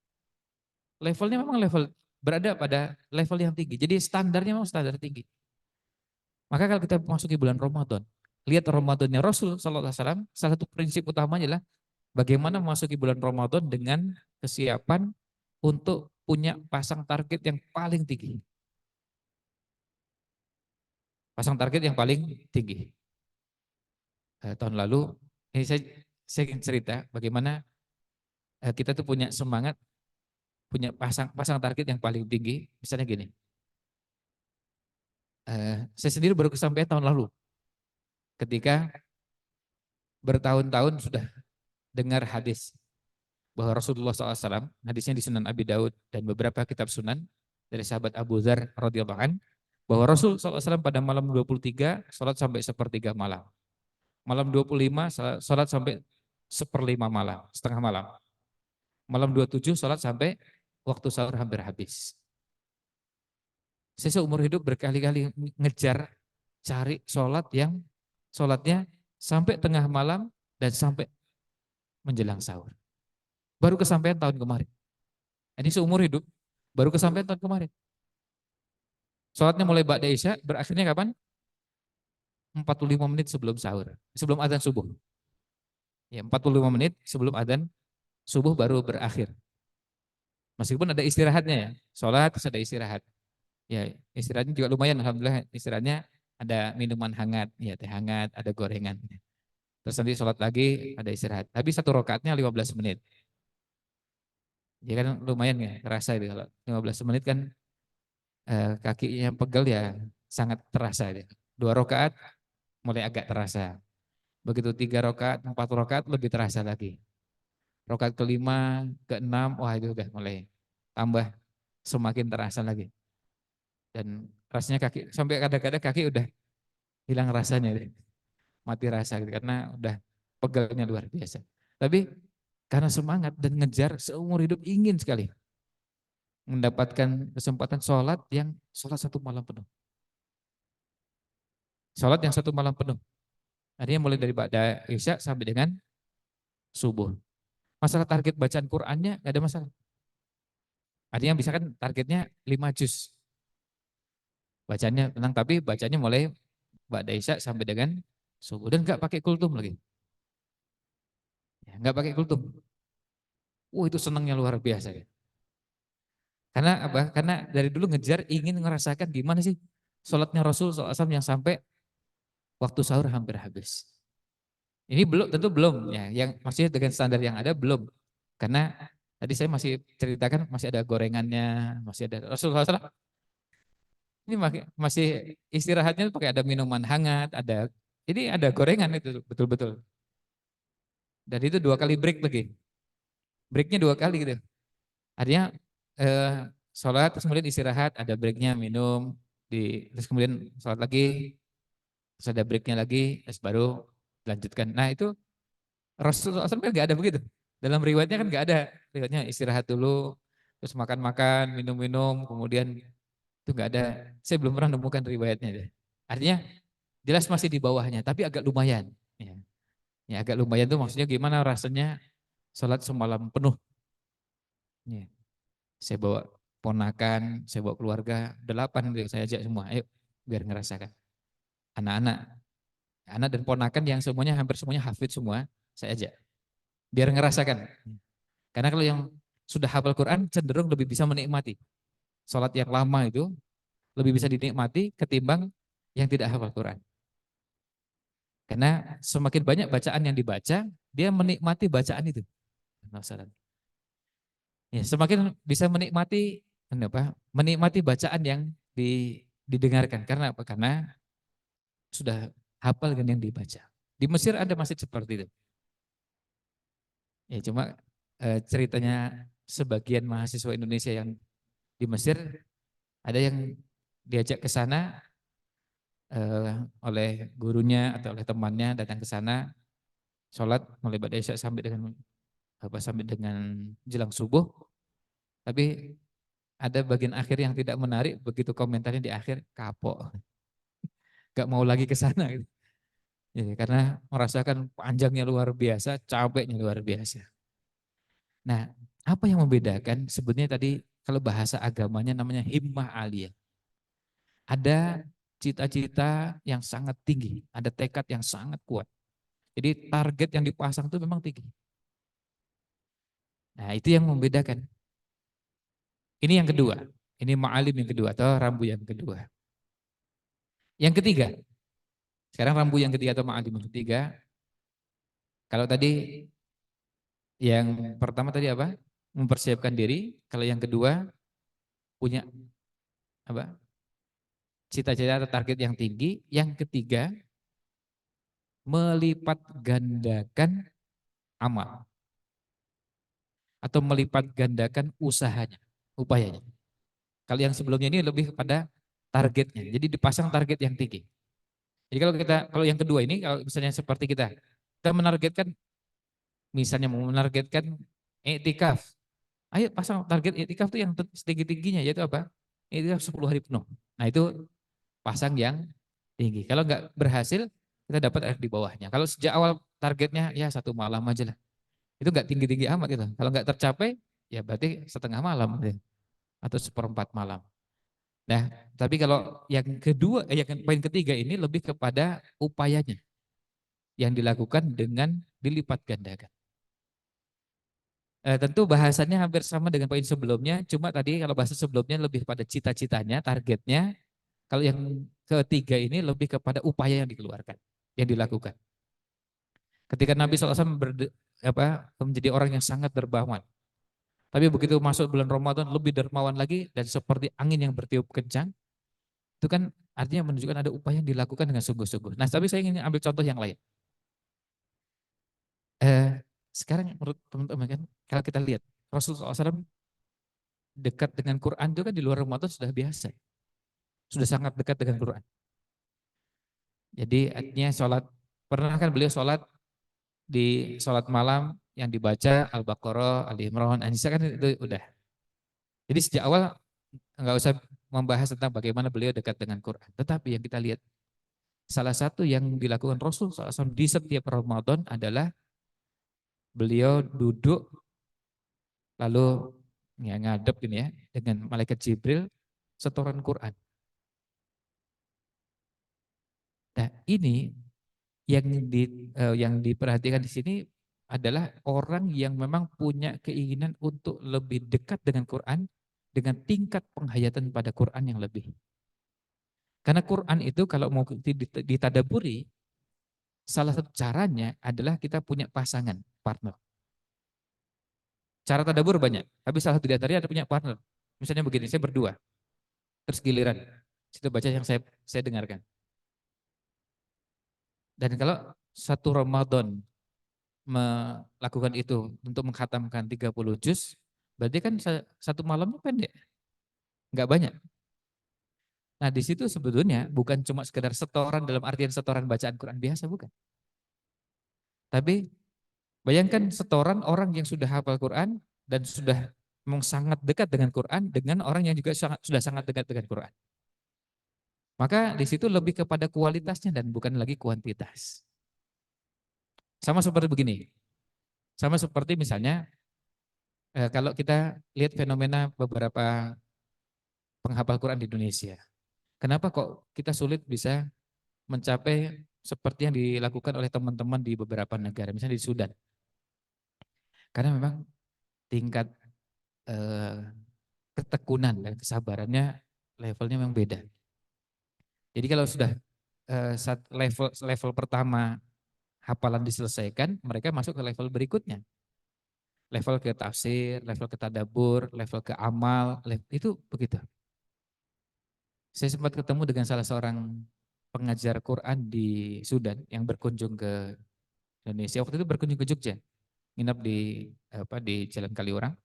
levelnya memang level berada pada level yang tinggi. Jadi standarnya memang standar tinggi. Maka kalau kita masuki bulan Ramadan, lihat Ramadannya Rasul Sallallahu Alaihi Wasallam, salah satu prinsip utamanya adalah bagaimana memasuki bulan Ramadan dengan kesiapan untuk punya pasang target yang paling tinggi. Pasang target yang paling tinggi. Tahun lalu, ini saya ingin cerita bagaimana kita tuh punya semangat, punya pasang target yang paling tinggi. Misalnya gini, saya sendiri baru kesampaian tahun lalu, ketika bertahun-tahun sudah dengar hadis bahwa Rasulullah SAW, hadisnya di Sunan Abi Daud dan beberapa kitab Sunan dari sahabat Abu Dzar radhiyallahu an, bahwa Rasul SAW pada malam 23 sholat sampai sepertiga malam, malam 25 sholat sampai seperlima malam, setengah malam, malam 27 sholat sampai waktu sahur hampir habis. Saya seumur hidup berkali-kali ngejar cari sholat yang sholatnya sampai tengah malam dan sampai menjelang sahur. Baru kesampaian tahun kemarin. Ini seumur hidup baru kesampaian tahun kemarin. Sholatnya mulai ba'da isya, berakhirnya kapan? 45 menit sebelum sahur, sebelum adzan subuh. Ya, 45 menit sebelum adzan subuh baru berakhir. Meskipun ada istirahatnya ya, sholat terus ada istirahat. Ya, istirahatnya juga lumayan, alhamdulillah istirahatnya ada minuman hangat, ya teh hangat, ada gorengan. Terus nanti sholat lagi, ada istirahat. Habis satu rakaatnya 15 menit. Ya kan lumayan ya, terasa itu kalau 15 menit kan kakinya pegel ya sangat terasa. Ya. 2 rakaat mulai agak terasa. Begitu 3 rakaat, 4 rakaat lebih terasa lagi. Rakaat kelima, keenam, wah itu udah mulai tambah semakin terasa lagi. Dan rasanya kaki, sampai kadang-kadang kaki udah hilang rasanya. Mati rasa gitu, karena udah pegelnya luar biasa. Tapi karena semangat dan ngejar seumur hidup ingin sekali mendapatkan kesempatan sholat yang sholat satu malam penuh. Sholat yang satu malam penuh. Artinya mulai dari ba'da isya sampai dengan subuh. Masalah target bacaan Qur'annya nggak ada masalah. Artinya bisa kan targetnya 5 juz. Bacanya tenang, tapi bacanya mulai ba'da isya sampai dengan subuh. Dan nggak pakai kultum lagi. Nggak pakai kultum. Itu senangnya luar biasa ya. Karena apa? Karena dari dulu ngejar ingin ngerasakan gimana sih sholatnya Rasul SAW yang sampai waktu sahur hampir habis. Ini belum, tentu belum ya. Yang maksudnya dengan standar yang ada belum. Karena tadi saya masih ceritakan masih ada gorengannya, masih ada Rasulullah SAW ini masih istirahatnya pakai ada minuman hangat, ada ini ada gorengan itu betul-betul. Dan itu 2 kali break lagi. Breaknya 2 kali gitu. Artinya sholat terus kemudian istirahat, ada breaknya minum, terus kemudian sholat lagi, terus ada breaknya lagi, terus baru dilanjutkan. Nah itu Rasulullah SAW kan nggak ada begitu. Dalam riwayatnya kan nggak ada. Riwayatnya istirahat dulu, terus makan-makan, minum-minum, kemudian itu nggak ada. Saya belum pernah nemukan riwayatnya deh. Artinya jelas masih di bawahnya, tapi agak lumayan. Ya, ya agak lumayan tuh maksudnya gimana rasanya sholat semalam penuh. Ya. Saya bawa ponakan, saya bawa keluarga, 8 gitu, saya ajak semua, ayo biar ngerasakan. Anak-anak, anak dan ponakan yang semuanya hampir semuanya hafid semua, saya ajak. Biar ngerasakan. Karena kalau yang sudah hafal Quran cenderung lebih bisa menikmati. Sholat yang lama itu lebih bisa dinikmati ketimbang yang tidak hafal Quran. Karena semakin banyak bacaan yang dibaca, dia menikmati bacaan itu. Ya, semakin bisa menikmati menikmati bacaan yang didengarkan. Karena apa? Karena sudah hafal dengan yang dibaca. Di Mesir ada masjid seperti itu. Ya, cuma ceritanya sebagian mahasiswa Indonesia yang di Mesir ada yang diajak ke sana oleh gurunya atau oleh temannya datang ke sana sholat mulai pada isya sampai dengan jelang subuh, tapi ada bagian akhir yang tidak menarik, begitu komentarnya di akhir kapok, gak mau lagi ke sana gitu. Ya, karena merasakan panjangnya luar biasa, capeknya luar biasa. Nah, apa yang membedakan sebenarnya tadi kalau bahasa agamanya namanya himmah aliyah. Ada cita-cita yang sangat tinggi, ada tekad yang sangat kuat. Jadi target yang dipasang itu memang tinggi. Nah, itu yang membedakan. Ini yang kedua. Ini ma'alim yang kedua atau rambu yang kedua. Yang ketiga, sekarang rambu yang ketiga atau ma'alim yang ketiga. Kalau tadi yang pertama tadi apa? Mempersiapkan diri. Kalau yang kedua punya apa? Cita-cita atau target yang tinggi. Yang ketiga, melipat gandakan amal atau melipat gandakan usahanya, upayanya. Kalau yang sebelumnya ini lebih kepada targetnya. Jadi dipasang target yang tinggi. Jadi kalau yang kedua ini kalau misalnya seperti kita menargetkan misalnya mau menargetkan iktikaf. Ayo pasang target iktikaf itu yang setinggi-tingginya yaitu apa? Iktikaf 10 hari penuh. Nah, itu pasang yang tinggi. Kalau nggak berhasil, kita dapat di bawahnya. Kalau sejak awal targetnya ya 1 malam aja lah. Itu nggak tinggi-tinggi amat itu. Kalau nggak tercapai, ya berarti setengah malam gitu. Atau 1/4 malam. Nah, tapi kalau yang kedua, yang poin ketiga ini lebih kepada upayanya yang dilakukan dengan dilipat gandakan. Tentu bahasannya hampir sama dengan poin sebelumnya, cuma tadi kalau bahasa sebelumnya lebih pada cita-citanya, targetnya. Kalau yang ketiga ini lebih kepada upaya yang dikeluarkan, yang dilakukan. Ketika Nabi SAW menjadi orang yang sangat dermawan, tapi begitu masuk bulan Ramadan lebih dermawan lagi dan seperti angin yang bertiup kencang, itu kan artinya menunjukkan ada upaya yang dilakukan dengan sungguh-sungguh. Nah, tapi saya ingin ambil contoh yang lain. Sekarang menurut teman-teman kan, kalau kita lihat Rasulullah SAW dekat dengan Quran itu kan di luar Ramadan sudah biasa, sudah sangat dekat dengan Quran. Jadi artinya sholat, pernah kan beliau sholat di sholat malam yang dibaca Al-Baqarah, Al-Imran, An-Nisa kan itu udah. Jadi sejak awal nggak usah membahas tentang bagaimana beliau dekat dengan Quran. Tetapi yang kita lihat salah satu yang dilakukan Rasul SAW di setiap Ramadan adalah beliau duduk lalu ya, ngadep ini ya dengan malaikat Jibril setoran Quran. Nah ini yang diperhatikan di sini adalah orang yang memang punya keinginan untuk lebih dekat dengan Quran dengan tingkat penghayatan pada Quran yang lebih. Karena Quran itu kalau mau ditadaburi Salah satu caranya adalah kita punya pasangan, partner. Cara tadabbur banyak, tapi salah satu di antaranya ada punya partner. Misalnya begini, saya berdua, terus giliran, situ baca yang saya dengarkan. Dan kalau satu Ramadan melakukan itu untuk menghatamkan 30 juz, berarti kan satu malamnya pendek, nggak banyak. Nah di situ sebetulnya bukan cuma sekedar setoran dalam artian setoran bacaan Quran biasa, bukan. Tapi bayangkan setoran orang yang sudah hafal Quran dan sudah memang sangat dekat dengan Quran dengan orang yang juga sudah sangat dekat dengan Quran. Maka di situ lebih kepada kualitasnya dan bukan lagi kuantitas. Sama seperti begini, sama seperti misalnya kalau kita lihat fenomena beberapa penghafal Quran di Indonesia. Kenapa kok kita sulit bisa mencapai seperti yang dilakukan oleh teman-teman di beberapa negara, misalnya di Sudan. Karena memang tingkat eh, ketekunan dan kesabarannya levelnya memang beda. Jadi kalau sudah level level pertama hafalan diselesaikan, mereka masuk ke level berikutnya. Level ke tafsir, level ke tadabbur, level ke amal, itu begitu. Saya sempat ketemu dengan salah seorang pengajar Quran di Sudan yang berkunjung ke Indonesia. Waktu itu berkunjung ke Jogja, nginap di Jalan Kaliurang.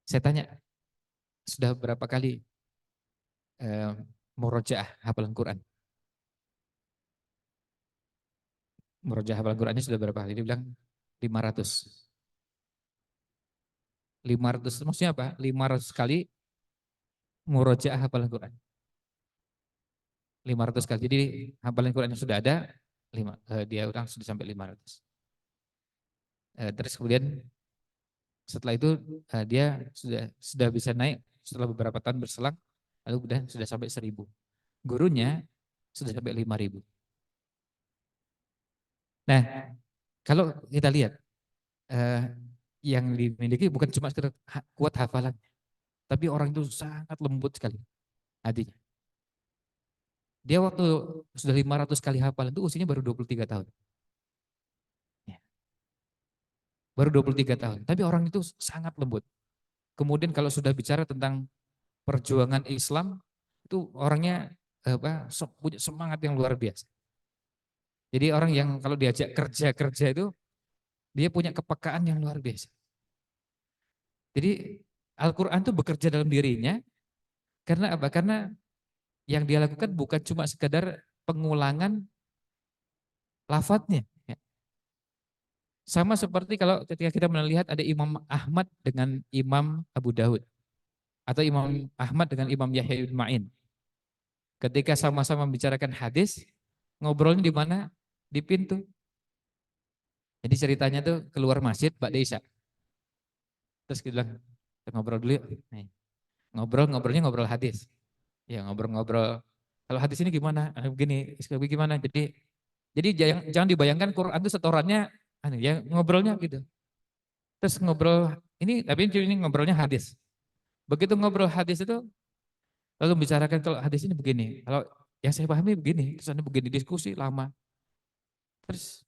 Saya tanya, sudah berapa kali eh, murojaah hafalan Quran? Murojaah hafalan Qurannya sudah berapa kali? Dia bilang 500. 500 maksudnya apa? 500 kali murojaah hafalan Quran. 500 kali. Jadi hafalan Quran yang sudah ada, dia ulang sudah sampai 500. Terus kemudian setelah itu dia sudah bisa naik setelah beberapa tahun berselang, lalu sudah sampai 1000. Gurunya sudah sampai 5000. Nah, kalau kita lihat eh, yang dimiliki bukan cuma sekedar kuat hafalan, tapi orang itu sangat lembut sekali hatinya. Dia waktu sudah 500 kali hafalan itu usianya baru 23 tahun. Ya, baru 23 tahun, tapi orang itu sangat lembut. Kemudian kalau sudah bicara tentang perjuangan Islam, itu orangnya punya semangat yang luar biasa. Jadi orang yang kalau diajak kerja itu dia punya kepekaan yang luar biasa. Jadi Al-Quran itu bekerja dalam dirinya karena apa? Karena yang dia lakukan bukan cuma sekedar pengulangan lafadznya. Ya. Sama seperti kalau ketika kita melihat ada Imam Ahmad dengan Imam Abu Daud atau Imam Ahmad dengan Imam Yahya bin Ma'in. Ketika sama-sama membicarakan hadis, ngobrolnya di mana? Di pintu. Jadi ceritanya tuh keluar masjid, Mbak Desa. Terus kita bilang, kita ngobrol dulu yuk. Nih. Ngobrolnya ngobrol hadis. Ya ngobrol-ngobrol. Kalau hadis ini gimana? Begini, gimana? Jadi jangan dibayangkan Quran itu setorannya, ya ngobrolnya gitu. Terus ngobrol ini ngobrolnya hadis. Begitu ngobrol hadis itu, lalu bicarakan kalau hadis ini begini. Kalau yang saya pahami begini, terus Anda begini diskusi lama. Terus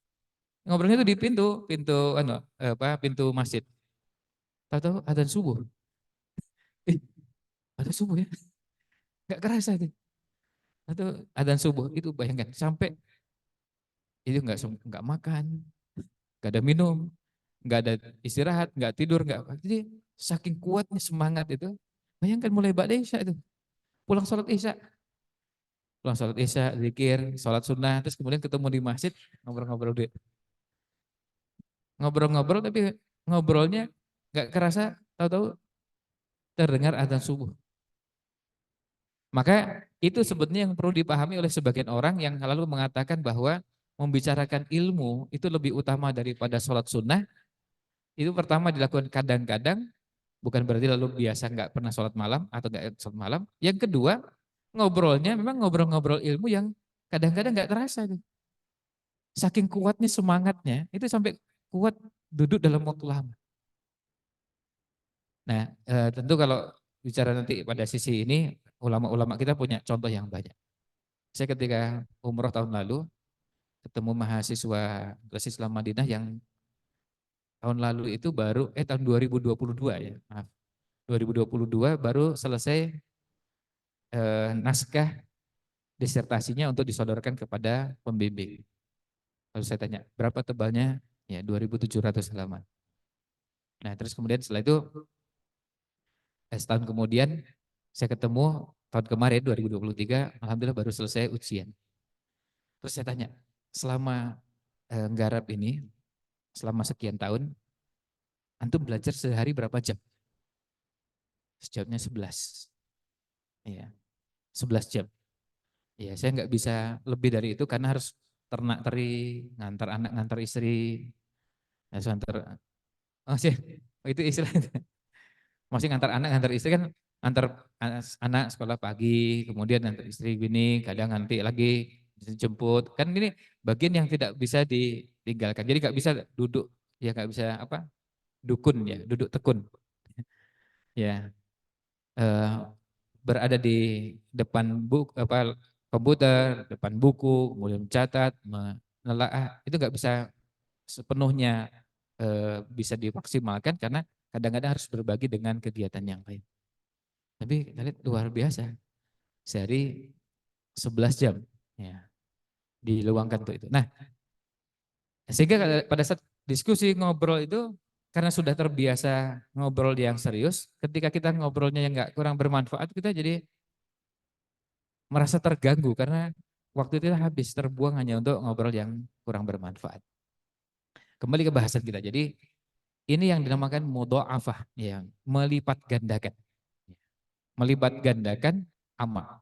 ngobrolnya itu di pintu masjid. Tahu-tahu adzan subuh. Adzan subuh ya. Enggak kerasa itu. Atau adzan subuh itu bayangkan sampai itu enggak makan, enggak ada minum, enggak ada istirahat, enggak tidur, enggak apa. Jadi saking kuatnya semangat itu. Bayangkan mulai ba'da Isya itu. Pulang sholat Isya. Pulang sholat Isya, zikir, sholat sunnah, terus kemudian ketemu di masjid, ngobrol-ngobrol dulu. Ngobrol-ngobrol tapi ngobrolnya enggak kerasa, tahu-tahu terdengar adzan subuh. Maka itu sebetulnya yang perlu dipahami oleh sebagian orang yang lalu mengatakan bahwa membicarakan ilmu itu lebih utama daripada sholat sunnah. Itu pertama dilakukan kadang-kadang, bukan berarti lalu biasa nggak pernah sholat malam atau nggak sholat malam. Yang kedua, ngobrolnya memang ngobrol-ngobrol ilmu yang kadang-kadang nggak terasa. Saking kuatnya semangatnya, itu sampai kuat duduk dalam waktu lama. Nah, tentu kalau bicara nanti pada sisi ini, ulama-ulama kita punya contoh yang banyak. Saya ketika umroh tahun lalu, ketemu mahasiswa Islam Madinah yang tahun lalu itu baru tahun 2022 ya, maaf. 2022 baru selesai naskah disertasinya untuk disodorkan kepada pembimbing. Lalu saya tanya, berapa tebalnya? Ya, 2.700 halaman. Nah, terus kemudian setelah itu setahun kemudian saya ketemu tahun kemarin 2023, alhamdulillah baru selesai ujian. Terus saya tanya, selama nggarap ini, selama sekian tahun, antum belajar sehari berapa jam? Jawabnya 11. Iya, 11 jam. Ya, saya nggak bisa lebih dari itu karena harus ternak teri, ngantar anak, ngantar istri, ngantar, oh sih, itu istilah. Masih ngantar anak, ngantar istri kan, antar anak sekolah pagi, kemudian ngantar istri gini, kadang nanti lagi dijemput. Kan ini bagian yang tidak bisa ditinggalkan. Jadi nggak bisa duduk, ya nggak bisa apa, dukun ya, duduk tekun. Ya, berada di depan buku, apa, komputer, depan buku, kemudian mencatat, menelaah, itu nggak bisa sepenuhnya bisa dimaksimalkan karena kadang-kadang harus berbagi dengan kegiatan yang lain. Tapi kita lihat luar biasa, sehari 11 jam ya, diluangkan untuk itu. Nah, sehingga pada saat diskusi ngobrol itu, karena sudah terbiasa ngobrol yang serius, ketika kita ngobrolnya yang nggak kurang bermanfaat, kita jadi merasa terganggu karena waktu itu habis terbuang hanya untuk ngobrol yang kurang bermanfaat. Kembali ke bahasan kita. Jadi ini yang dinamakan mudha'afah, yang melipat gandakan. Melipat gandakan amal.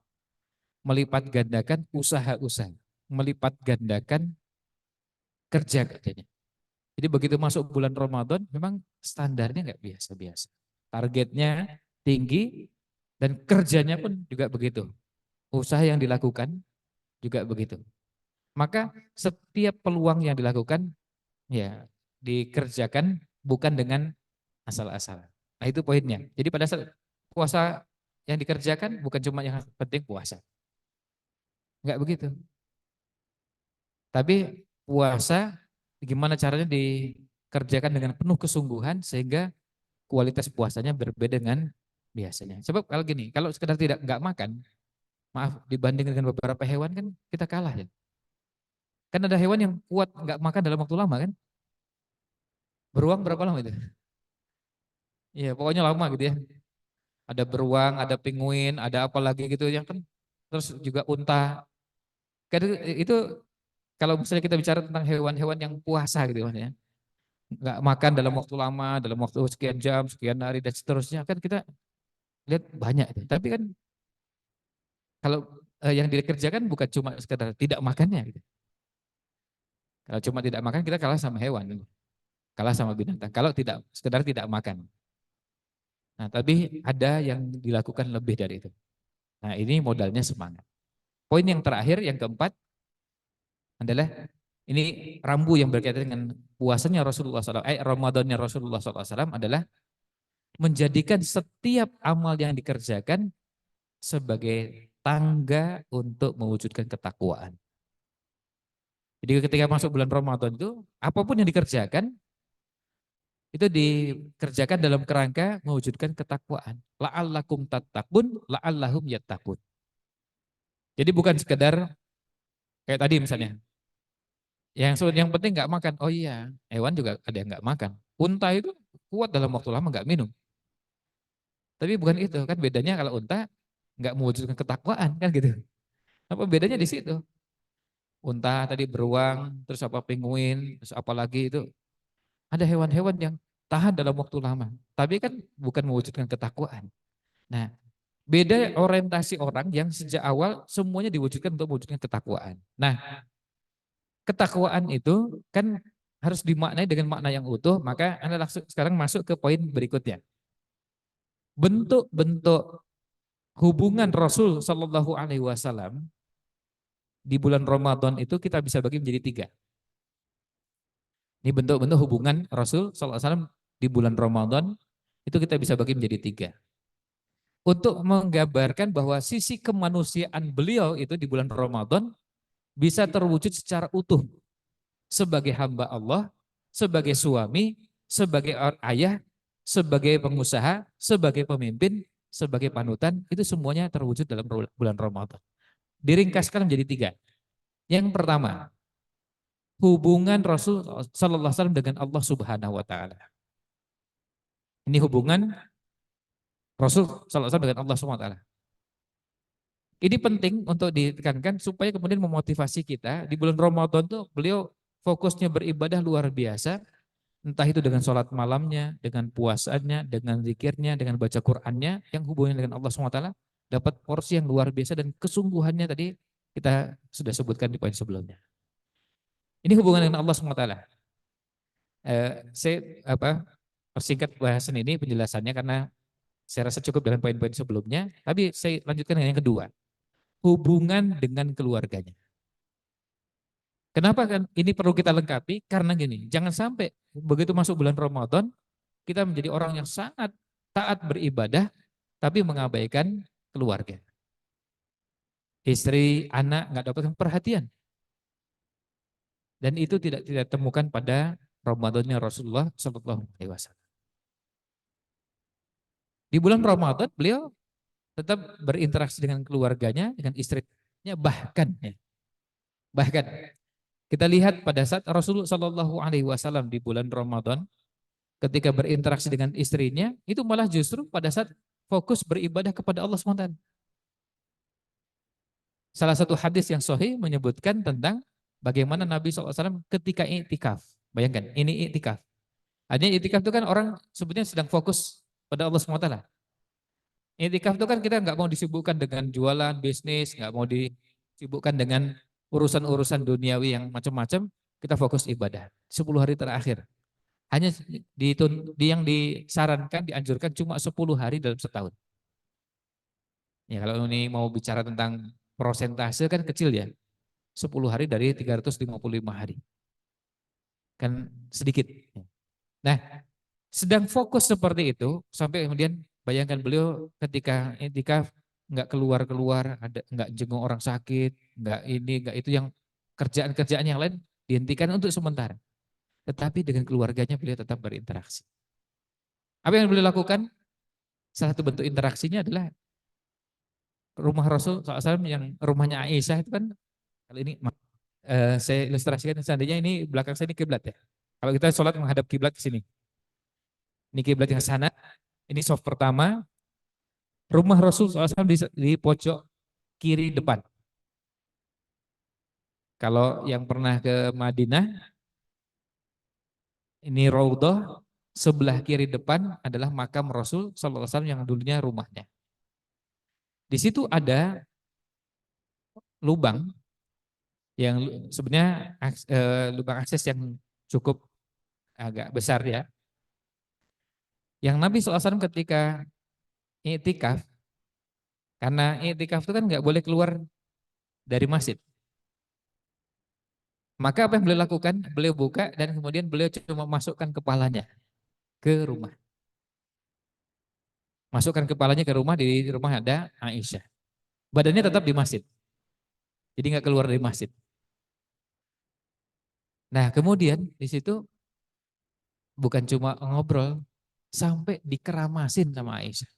Melipat gandakan usaha-usaha. Melipat gandakan kerja-kerjanya. Jadi begitu masuk bulan Ramadan memang standarnya nggak biasa-biasa. Targetnya tinggi dan kerjanya pun juga begitu. Usaha yang dilakukan juga begitu. Maka setiap peluang yang dilakukan ya dikerjakan bukan dengan asal-asalan. Nah, itu poinnya. Jadi pada saat puasa yang dikerjakan bukan cuma yang penting puasa. Enggak begitu. Tapi puasa gimana caranya dikerjakan dengan penuh kesungguhan sehingga kualitas puasanya berbeda dengan biasanya. Sebab kalau gini, kalau sekedar tidak enggak makan, maaf dibanding dengan beberapa hewan kan kita kalah ya. Kan ada hewan yang kuat enggak makan dalam waktu lama kan? Beruang berapa lama itu? Iya, pokoknya lama gitu ya. Ada beruang, ada penguin, ada apa lagi gitu yang kan, terus juga unta. Kan itu kalau misalnya kita bicara tentang hewan-hewan yang puasa gitu Mas ya. Enggak makan dalam waktu lama, dalam waktu sekian jam, sekian hari dan seterusnya kan kita lihat banyak itu. Tapi kan kalau yang dikerjakan bukan cuma sekedar tidak makannya gitu. Kalau cuma tidak makan kita kalah sama hewan, kalah sama binatang. Kalau tidak sekedar tidak makan. Nah, tapi ada yang dilakukan lebih dari itu. Nah, ini modalnya semangat. Poin yang terakhir, yang keempat adalah ini rambu yang berkaitan dengan puasanya Rasulullah SAW, Ramadannya Rasulullah SAW adalah menjadikan setiap amal yang dikerjakan sebagai tangga untuk mewujudkan ketakwaan. Jadi ketika masuk bulan Ramadan itu, apapun yang dikerjakan, itu dikerjakan dalam kerangka mewujudkan ketakwaan. La'allakum tattaqun, la'allahum yattaqun. Jadi bukan sekedar kayak tadi misalnya, yang penting nggak makan. Oh iya, hewan juga ada yang nggak makan. Unta itu kuat dalam waktu lama nggak minum. Tapi bukan itu, kan bedanya kalau unta nggak mewujudkan ketakwaan kan gitu. Apa bedanya di situ? Unta tadi beruang, terus apa penguin, terus apa lagi itu. Ada hewan-hewan yang tahan dalam waktu lama, tapi kan bukan mewujudkan ketakwaan. Nah, beda orientasi orang yang sejak awal semuanya diwujudkan untuk mewujudkan ketakwaan. Nah, ketakwaan itu kan harus dimaknai dengan makna yang utuh, maka Anda langsung sekarang masuk ke poin berikutnya. Bentuk-bentuk hubungan Rasul Shallallahu Alaihi Wasallam di bulan Ramadan itu kita bisa bagi menjadi tiga. Ini bentuk-bentuk hubungan Rasul Shallallahu Alaihi Wasallam di bulan Ramadan itu kita bisa bagi menjadi tiga. Untuk menggambarkan bahwa sisi kemanusiaan beliau itu di bulan Ramadan bisa terwujud secara utuh sebagai hamba Allah, sebagai suami, sebagai ayah, sebagai pengusaha, sebagai pemimpin, sebagai panutan, itu semuanya terwujud dalam bulan Ramadan. Diringkaskan menjadi 3. Yang pertama, hubungan Rasul sallallahu alaihi wasallam dengan Allah Subhanahu wa taala. Ini hubungan Rasul sallallahu alaihi wasallam dengan Allah Subhanahu wa taala. Ini penting untuk ditekankan supaya kemudian memotivasi kita di bulan Ramadan tuh beliau fokusnya beribadah luar biasa, entah itu dengan sholat malamnya, dengan puasanya, dengan zikirnya, dengan baca Qur'annya, yang hubungannya dengan Allah SWT dapat porsi yang luar biasa dan kesungguhannya tadi kita sudah sebutkan di poin sebelumnya. Ini hubungan dengan Allah SWT. Saya persingkat bahasan ini penjelasannya karena saya rasa cukup dengan poin-poin sebelumnya, tapi saya lanjutkan dengan yang kedua. Hubungan dengan keluarganya. Kenapa kan ini perlu kita lengkapi? Karena gini, jangan sampai begitu masuk bulan Ramadan, kita menjadi orang yang sangat taat beribadah, tapi mengabaikan keluarga. Istri, anak nggak dapatkan perhatian. Dan itu tidak temukan pada Ramadannya Rasulullah Shallallahu Alaihi Wasallam. Di bulan Ramadan beliau tetap berinteraksi dengan keluarganya, dengan istrinya, bahkan kita lihat pada saat Rasulullah Shallallahu Alaihi Wasallam di bulan Ramadan ketika berinteraksi dengan istrinya itu malah justru pada saat fokus beribadah kepada Allah SWT. Salah satu hadis yang sahih menyebutkan tentang bagaimana Nabi SAW ketika iktikaf. Bayangkan, ini iktikaf. Artinya iktikaf itu kan orang sebetulnya sedang fokus pada Allah SWT. Iktikaf itu kan kita nggak mau disibukkan dengan jualan, bisnis, nggak mau disibukkan dengan urusan-urusan duniawi yang macam-macam, kita fokus ibadah. 10 hari terakhir. Hanya yang disarankan, dianjurkan cuma 10 hari dalam setahun. Ya kalau ini mau bicara tentang persentase kan kecil ya. 10 hari dari 355 hari. Kan sedikit. Nah, sedang fokus seperti itu sampai kemudian bayangkan beliau ketika iktikaf nggak keluar-keluar, nggak jenguk orang sakit, nggak ini, nggak itu, yang kerjaan-kerjaan yang lain dihentikan untuk sementara. Tetapi dengan keluarganya beliau tetap berinteraksi. Apa yang beliau lakukan? Salah satu bentuk interaksinya adalah rumah Rasul SAW yang rumahnya Aisyah itu kan, kalau ini saya ilustrasikan seandainya ini belakang saya ini kiblat ya. Kalau kita sholat menghadap kiblat ke sini. Ini kiblat yang sana, ini soft pertama, rumah Rasul SAW di pojok kiri depan. Kalau yang pernah ke Madinah, ini Raudhah, sebelah kiri depan adalah makam Rasul SAW yang dulunya rumahnya. Di situ ada lubang yang sebenarnya lubang akses yang cukup agak besar ya. Yang Nabi SAW ketika iktikaf, karena iktikaf itu kan nggak boleh keluar dari masjid. Maka apa yang beliau lakukan? Beliau buka dan kemudian beliau cuma masukkan kepalanya ke rumah. Masukkan kepalanya ke rumah, di rumah ada Aisyah. Badannya tetap di masjid. Jadi nggak keluar dari masjid. Nah kemudian di situ bukan cuma ngobrol, sampai dikeramasin sama Aisyah.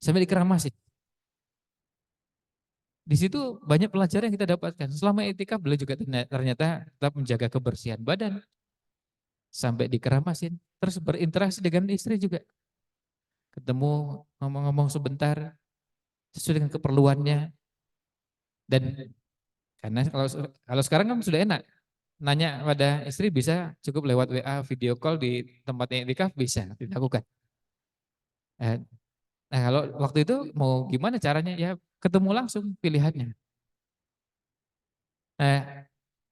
Sampai dikeramasin. Di situ banyak pelajaran yang kita dapatkan. Selama iktikaf beliau juga ternyata tetap menjaga kebersihan badan. Sampai dikeramasin. Terus berinteraksi dengan istri juga. Ketemu, ngomong-ngomong sebentar, sesuai dengan keperluannya. Dan karena kalau sekarang kan sudah enak. Nanya pada istri bisa cukup lewat WA, video call di tempatnya iktikaf bisa dilakukan. Nah kalau waktu itu mau gimana caranya, ya ketemu langsung pilihannya. Nah,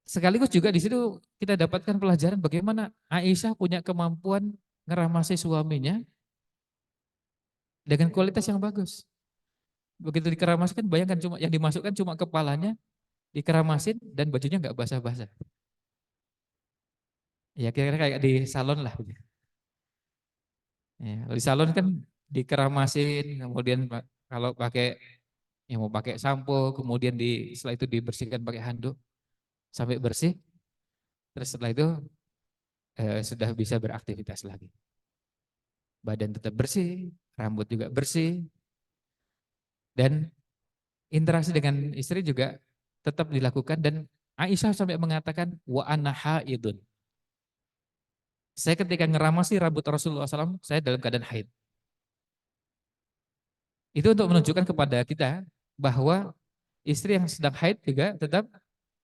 sekaligus juga di situ kita dapatkan pelajaran bagaimana Aisyah punya kemampuan ngeramasi suaminya dengan kualitas yang bagus. Begitu dikeramaskan, bayangkan cuma yang dimasukkan cuma kepalanya, dikeramasin dan bajunya nggak basah-basah. Ya kira-kira kayak di salon lah. Ya, di salon kan dikeramasin, kemudian kalau pakai Yang mau pakai sampo, kemudian setelah itu dibersihkan pakai handuk sampai bersih, terus setelah itu sudah bisa beraktivitas lagi. Badan tetap bersih, rambut juga bersih, dan interaksi dengan istri juga tetap dilakukan. Dan Aisyah sampai mengatakan wa ana haidun. Saya ketika ngeramasi rambut Rasulullah SAW, saya dalam keadaan haid. Itu untuk menunjukkan kepada kita bahwa istri yang sedang haid juga tetap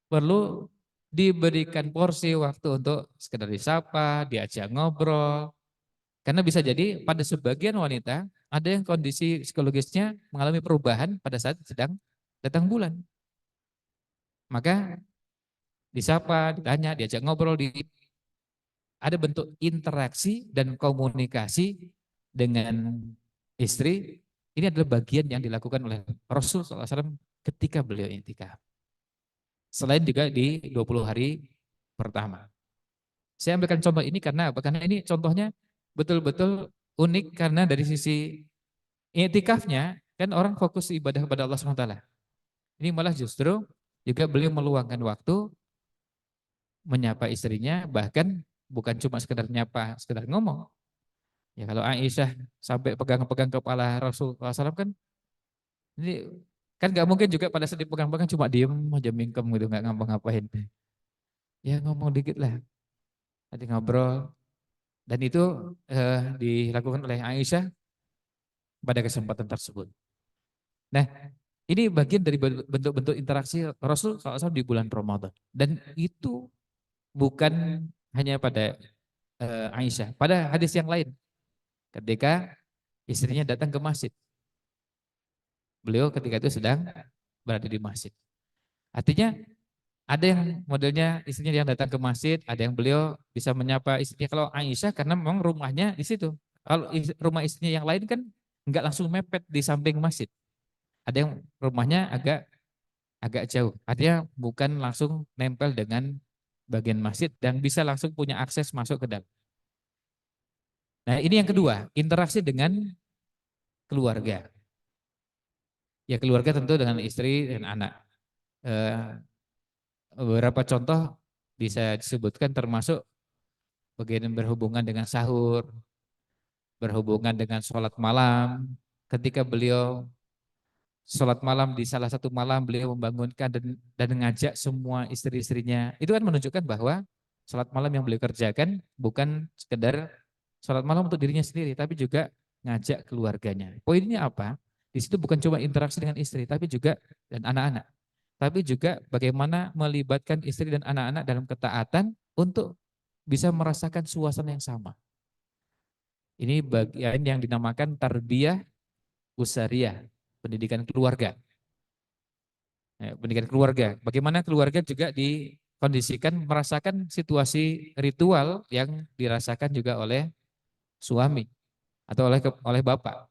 perlu diberikan porsi waktu untuk sekedar disapa, diajak ngobrol. Karena bisa jadi pada sebagian wanita ada yang kondisi psikologisnya mengalami perubahan pada saat sedang datang bulan. Maka disapa, ditanya, diajak ngobrol, ada bentuk interaksi dan komunikasi dengan istri. Ini adalah bagian yang dilakukan oleh Rasul SAW ketika beliau iktikaf. Selain juga di 20 hari pertama. Saya ambilkan contoh ini karena apa? Karena ini contohnya betul-betul unik karena dari sisi iktikafnya kan orang fokus ibadah kepada Allah SWT. Ini malah justru juga beliau meluangkan waktu menyapa istrinya, bahkan bukan cuma sekedar nyapa, sekedar ngomong. Ya kalau Aisyah sampai pegang-pegang kepala Rasulullah SAW kan, ini kan nggak mungkin juga pada saat dipegang-pegang cuma diem aja mingkem gitu, nggak ngapa-ngapain. Ya ngomong dikit lah, nanti ngobrol. Dan itu dilakukan oleh Aisyah pada kesempatan tersebut. Nah, ini bagian dari bentuk-bentuk interaksi Rasul SAW di bulan Ramadan. Dan itu bukan hanya pada Aisyah. Pada hadis yang lain, ketika istrinya datang ke masjid, beliau ketika itu sedang berada di masjid. Artinya ada yang modelnya istrinya yang datang ke masjid, ada yang beliau bisa menyapa istrinya. Kalau Aisyah karena memang rumahnya di situ. Kalau rumah istrinya yang lain kan enggak langsung mepet di samping masjid. Ada yang rumahnya agak agak jauh. Artinya bukan langsung nempel dengan bagian masjid dan bisa langsung punya akses masuk ke dalam. Nah, ini yang kedua, interaksi dengan keluarga. Ya keluarga tentu dengan istri dan anak. Beberapa contoh bisa disebutkan termasuk bagian berhubungan dengan sahur, berhubungan dengan sholat malam. Ketika beliau sholat malam di salah satu malam beliau membangunkan dan mengajak semua istri-istrinya. Itu kan menunjukkan bahwa sholat malam yang beliau kerjakan bukan sekedar sholat malam untuk dirinya sendiri, tapi juga ngajak keluarganya. Poinnya apa? Di situ bukan cuma interaksi dengan istri, tapi juga dan anak-anak. Tapi juga bagaimana melibatkan istri dan anak-anak dalam ketaatan untuk bisa merasakan suasana yang sama. Ini bagian yang dinamakan tarbiyah usariyah, pendidikan keluarga. Pendidikan keluarga. Bagaimana keluarga juga dikondisikan merasakan situasi ritual yang dirasakan juga oleh suami atau oleh bapak.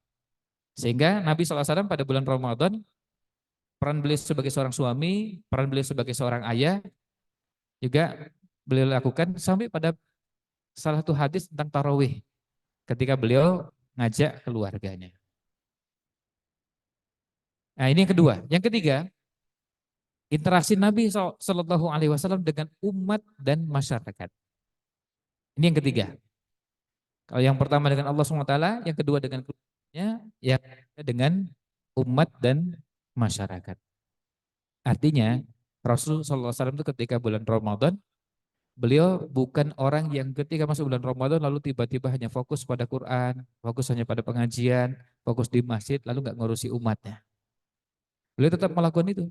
Sehingga Nabi SAW pada bulan Ramadan, peran beliau sebagai seorang suami, peran beliau sebagai seorang ayah, juga beliau lakukan sampai pada salah satu hadis tentang tarawih ketika beliau ngajak keluarganya. Nah ini yang kedua. Yang ketiga, interaksi Nabi Shallallahu Alaihi Wasallam dengan umat dan masyarakat. Ini yang ketiga. Kalau yang pertama dengan Allah SWT, yang kedua dengan keluarganya, yang ketiga dengan umat dan masyarakat. Artinya Rasul SAW itu ketika bulan Ramadan, beliau bukan orang yang ketika masuk bulan Ramadan lalu tiba-tiba hanya fokus pada Quran, fokus hanya pada pengajian, fokus di masjid, lalu nggak ngurusi umatnya. Beliau tetap melakukan itu.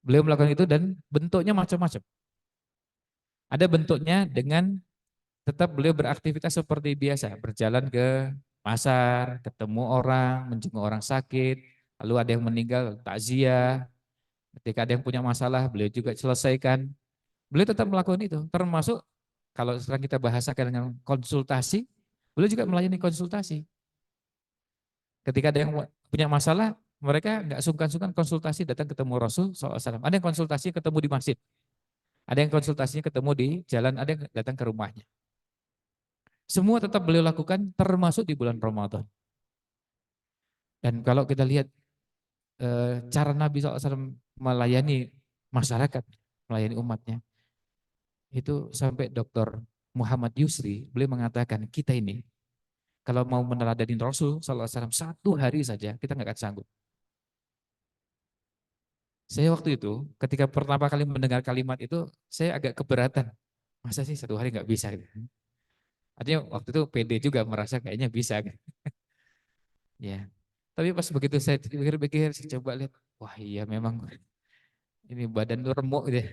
Beliau melakukan itu dan bentuknya macam-macam. Ada bentuknya dengan tetap beliau beraktivitas seperti biasa, berjalan ke pasar, ketemu orang, menjenguk orang sakit, lalu ada yang meninggal, takziah. Ketika ada yang punya masalah, beliau juga selesaikan. Beliau tetap melakukan itu, termasuk kalau sekarang kita bahasakan dengan konsultasi, beliau juga melayani konsultasi. Ketika ada yang punya masalah, mereka nggak sungkan-sungkan konsultasi datang ketemu Rasul SAW. Ada yang konsultasi ketemu di masjid, ada yang konsultasinya ketemu di jalan, ada yang datang ke rumahnya. Semua tetap beliau lakukan termasuk di bulan Ramadan. Dan kalau kita lihat cara Nabi SAW melayani masyarakat, melayani umatnya. Itu sampai Dr. Muhammad Yusri, beliau mengatakan kita ini kalau mau meneladani Rasul SAW satu hari saja kita nggak akan sanggup. Saya waktu itu ketika pertama kali mendengar kalimat itu saya agak keberatan. Masa sih satu hari nggak bisa gitu. Artinya waktu itu pede juga merasa kayaknya bisa kan. Ya. Tapi pas begitu saya pikir-pikir, saya coba lihat, wah iya memang ini badan tuh remuk gitu ya.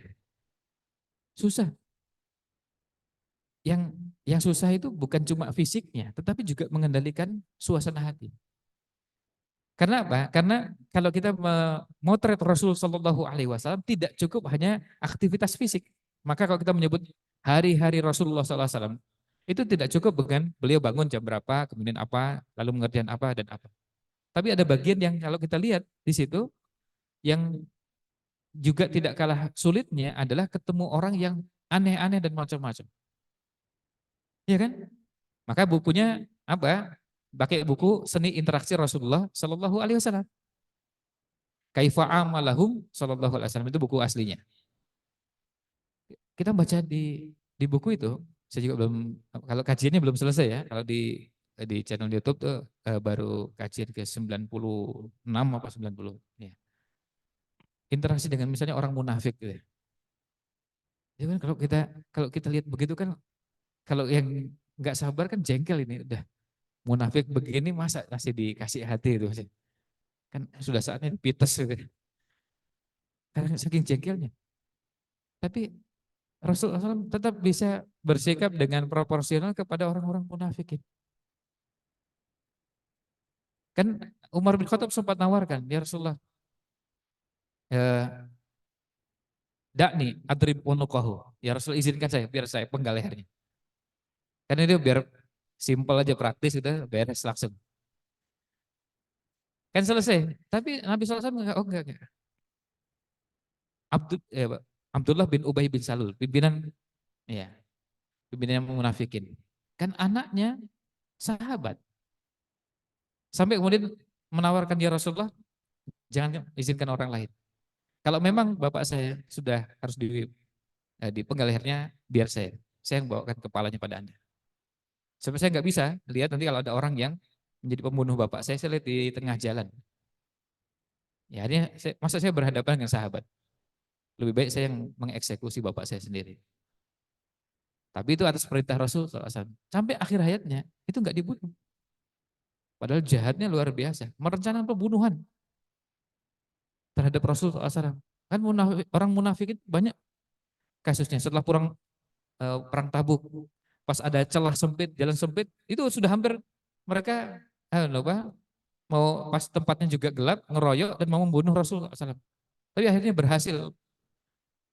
Susah. Yang susah itu bukan cuma fisiknya, tetapi juga mengendalikan suasana hati. Karena apa? Karena kalau kita memotret Rasul Shallallahu Alaihi Wasallam tidak cukup hanya aktivitas fisik. Maka kalau kita menyebut hari-hari Rasulullah SAW, itu tidak cukup dengan beliau bangun jam berapa, kemudian apa, lalu mengerjakan apa dan apa. Tapi ada bagian yang kalau kita lihat di situ, yang juga tidak kalah sulitnya adalah ketemu orang yang aneh-aneh dan macam-macam. Iya kan? Maka bukunya apa? Pakai buku Seni Interaksi Rasulullah Shallallahu Alaihi Wasallam. Kaifa amalahum Shallallahu Alaihi Wasallam itu buku aslinya. Kita baca di buku itu, saya juga belum, kalau kajiannya belum selesai ya. Kalau di channel YouTube tuh baru kajian ke 96 apa 90. Ya. Interaksi dengan misalnya orang munafik gitu ya. Ya kan kalau kita lihat begitu kan, kalau yang nggak sabar kan jengkel ini udah munafik begini masa masih dikasih hati itu masih. Kan sudah saatnya dipites gitu. Karena saking jengkelnya. Tapi Rasulullah SAW tetap bisa bersikap dengan proporsional kepada orang-orang munafikin. Kan Umar bin Khattab sempat nawarkan, ya Rasulullah, eh, dakni adrib unuqahu. Ya Rasul izinkan saya biar saya penggal lehernya. Karena itu biar simpel aja praktis udah beres langsung. Kan selesai. Tapi Nabi SAW enggak, oh enggak. Abdul, Abdullah bin Ubay bin Salul, pimpinan ya, pimpinan yang munafikin. Kan anaknya sahabat. Sampai kemudian menawarkan ya Rasulullah, jangan izinkan orang lain. Kalau memang bapak saya sudah harus di penggal lehernya, biar saya yang bawakan kepalanya pada Anda. Sebab saya nggak bisa lihat nanti kalau ada orang yang menjadi pembunuh bapak saya lihat di tengah jalan. Ya, ini masa saya berhadapan dengan sahabat. Lebih baik saya yang mengeksekusi bapak saya sendiri. Tapi itu atas perintah Rasul SAW. Sampai akhir hayatnya itu nggak dibunuh. Padahal jahatnya luar biasa. Merencanakan pembunuhan terhadap Rasul SAW. Kan orang munafik itu banyak kasusnya. Setelah perang Tabuk, pas ada celah sempit, jalan sempit, itu sudah hampir mereka mau pas tempatnya juga gelap, ngeroyok dan mau membunuh Rasul SAW. Tapi akhirnya berhasil,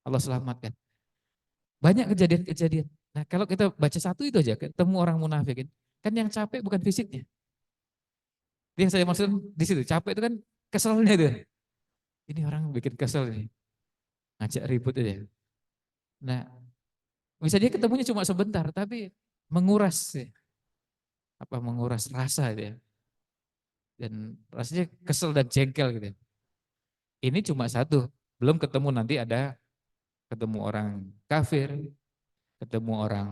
Allah selamatkan. Banyak kejadian-kejadian. Nah kalau kita baca satu itu aja, ketemu orang munafikin, kan yang capek bukan fisiknya. Yang saya maksud di situ, capek itu kan keselnya itu. Ini orang bikin kesel nih, ngajak ribut aja. Nah, bisa dia ketemunya cuma sebentar, tapi menguras menguras rasa gitu ya. Dan rasanya kesel dan jengkel gitu. Ini cuma satu, belum ketemu nanti ketemu orang kafir, ketemu orang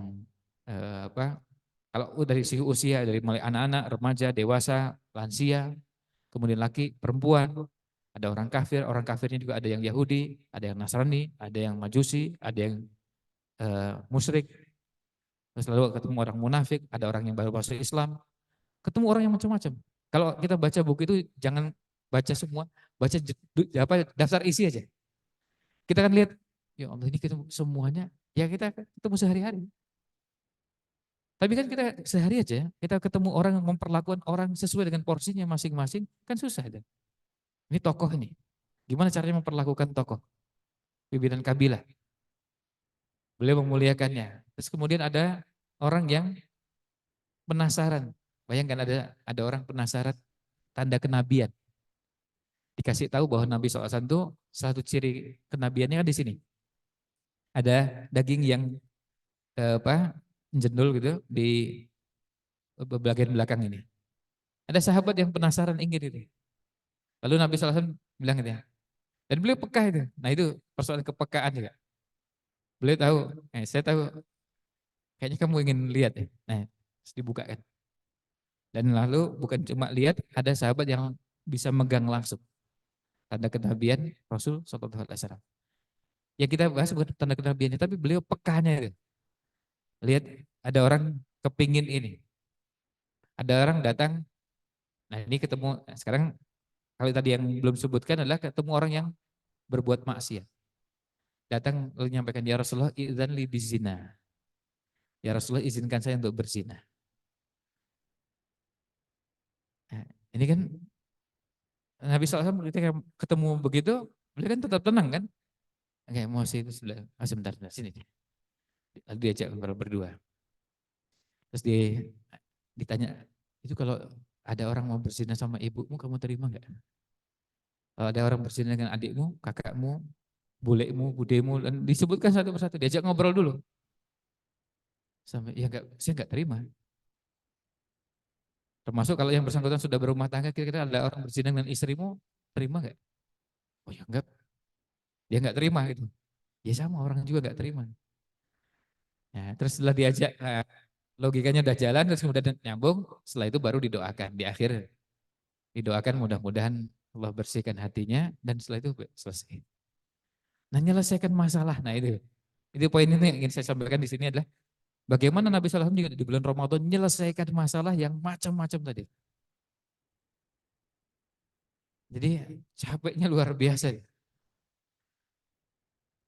apa? Kalau dari segi usia dari mulai anak-anak, remaja, dewasa, lansia, kemudian laki, perempuan, ada orang kafir, orang kafirnya juga ada yang Yahudi, ada yang Nasrani, ada yang Majusi, ada yang musyrik. Terus lalu ketemu orang munafik, ada orang yang baru masuk Islam, ketemu orang yang macam-macam. Kalau kita baca buku itu jangan baca semua, baca daftar isi aja. Kita kan lihat, ya Allah ini ketemu semuanya, ya kita ketemu sehari-hari. Tapi kan kita sehari aja, kita ketemu orang yang memperlakukan orang sesuai dengan porsinya masing-masing, kan susah. Dan ini tokoh ini, gimana caranya memperlakukan tokoh? Pimpinan kabilah, beliau memuliakannya. Terus kemudian ada orang yang penasaran. Bayangkan ada orang penasaran tanda kenabian. Dikasih tahu bahwa Nabi SAW itu satu ciri kenabiannya kan di sini. Ada daging yang jendul gitu di bagian belakang ini. Ada sahabat yang penasaran ingin itu. Lalu Nabi SAW bilang gitu ya. Dan beliau peka itu. Nah itu persoalan kepekaan juga. Beliau tahu, saya tahu kayaknya kamu ingin lihat ya. Nah, terus dibuka kan. Dan lalu bukan cuma lihat, ada sahabat yang bisa megang langsung tanda kenabian Rasul Sallallahu Alaihi Wasallam. Ya kita bahas bukan tanda kenabiannya, tapi beliau pekanya itu. Lihat ada orang kepingin ini, ada orang datang. Nah ini ketemu. Nah, sekarang kalau tadi yang belum sebutkan adalah ketemu orang yang berbuat maksiat. Datang lalu menyampaikan ya Rasulullah idzan li bizina. Ya Rasulullah izinkan saya untuk berzina. Nah, ini kan Nabi SAW ketika ketemu begitu, beliau kan tetap tenang kan? Kayak emosi itu sudah, sebentar, sini. Lalu diajak ngobrol berdua. Terus ditanya, itu kalau ada orang mau berzina sama ibumu, kamu terima enggak? Kalau ada orang berzina dengan adikmu, kakakmu, bulekmu, budemu, dan disebutkan satu persatu, diajak ngobrol dulu. Sampai ya enggak, saya enggak terima. Termasuk kalau yang bersangkutan sudah berumah tangga, kira-kira ada orang berzina dengan istrimu, terima enggak? Oh ya enggak, dia enggak terima gitu. Ya sama orang juga enggak terima. Ya, terus setelah diajak, logikanya udah jalan, terus kemudian nyambung, setelah itu baru didoakan. Di akhir didoakan mudah-mudahan Allah bersihkan hatinya, dan setelah itu selesai. Nah menyelesaikan masalah, nah itu poin ini yang ingin saya sampaikan di sini adalah bagaimana Nabi SAW juga di bulan Ramadan menyelesaikan masalah yang macam-macam tadi. Jadi capeknya luar biasa.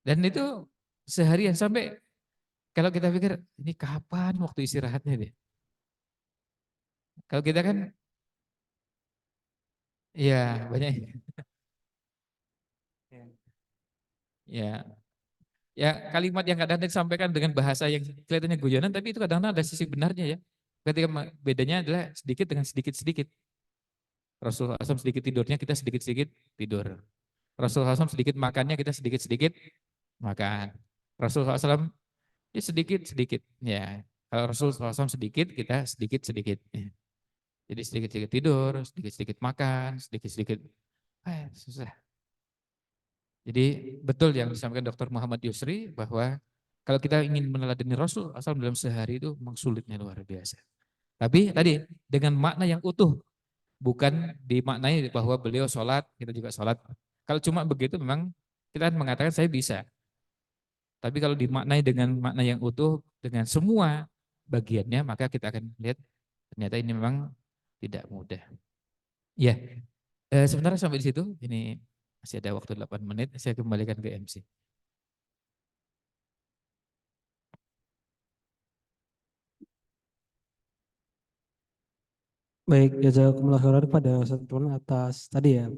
Dan itu seharian sampai kalau kita pikir ini kapan waktu istirahatnya dia. Kalau kita kan ya banyak ya ya kalimat yang kadang-kadang disampaikan dengan bahasa yang kelihatannya guyonan tapi itu kadang-kadang ada sisi benarnya ya. Ketika bedanya adalah sedikit dengan sedikit-sedikit. Rasulullah SAW sedikit tidurnya, kita sedikit-sedikit tidur. Rasulullah SAW sedikit makannya, kita sedikit-sedikit makan. Rasulullah SAW ya sedikit-sedikit. Ya, kalau Rasulullah SAW sedikit, kita sedikit-sedikit. Ya. Jadi sedikit-sedikit tidur, sedikit-sedikit makan, sedikit-sedikit. Susah. Jadi betul yang disampaikan Dr. Muhammad Yusri bahwa kalau kita ingin meneladani Rasul asal dalam sehari itu memang sulitnya luar biasa. Tapi tadi dengan makna yang utuh, bukan dimaknai bahwa beliau sholat, kita juga sholat. Kalau cuma begitu memang kita mengatakan saya bisa. Tapi kalau dimaknai dengan makna yang utuh, dengan semua bagiannya, maka kita akan lihat ternyata ini memang tidak mudah. Ya, sebenarnya sampai di situ. Ini masih ada waktu 8 menit, saya kembalikan ke MC. Baik, jazakumullah khairan pada Ustaz Ridwan atas tadi ya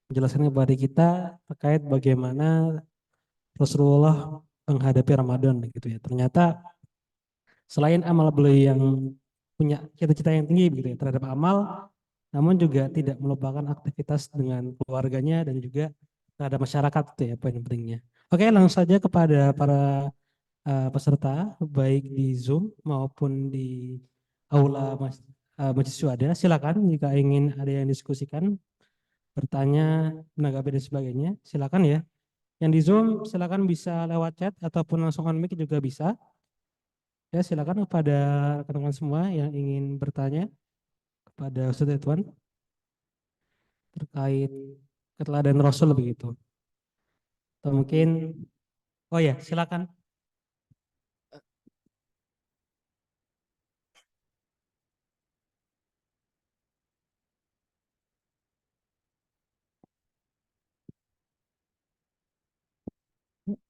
menjelaskan kepada kita terkait bagaimana Rasulullah menghadapi Ramadan gitu ya. Ternyata selain amal beliau yang punya cita-cita yang tinggi begitu ya terhadap amal, namun juga tidak melupakan aktivitas dengan keluarganya dan juga terhadap masyarakat itu ya poin pentingnya. Oke, langsung saja kepada para peserta baik di Zoom maupun di aula Majelis Syuhada. Silakan jika ingin ada yang diskusikan, bertanya, menanggapi dan sebagainya, silakan ya. Yang di Zoom silakan bisa lewat chat ataupun langsung on mic juga bisa. Ya, silakan kepada rekan-rekan semua yang ingin bertanya kepada Ustaz Ridwan terkait keteladanan Rasul begitu. Atau mungkin, oh ya, silakan.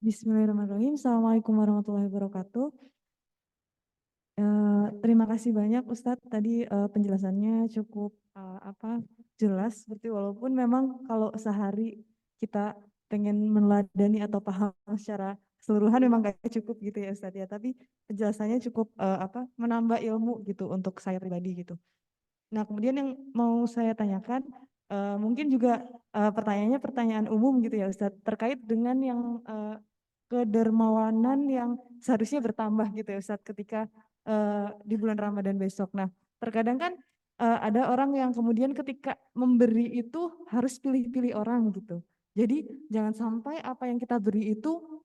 Bismillahirrahmanirrahim. Assalamualaikum warahmatullahi wabarakatuh. Terima kasih banyak Ustadz. Tadi penjelasannya cukup jelas. Seperti walaupun memang kalau sehari kita pengen meneladani atau paham secara keseluruhan memang gak cukup gitu ya Ustadz ya. Tapi penjelasannya cukup menambah ilmu gitu untuk saya pribadi gitu. Nah kemudian yang mau saya tanyakan mungkin juga pertanyaannya pertanyaan umum gitu ya Ustadz terkait dengan yang kedermawanan yang seharusnya bertambah gitu ya Ustadz ketika di bulan Ramadan besok. Nah terkadang kan ada orang yang kemudian ketika memberi itu harus pilih-pilih orang gitu. Jadi jangan sampai apa yang kita beri itu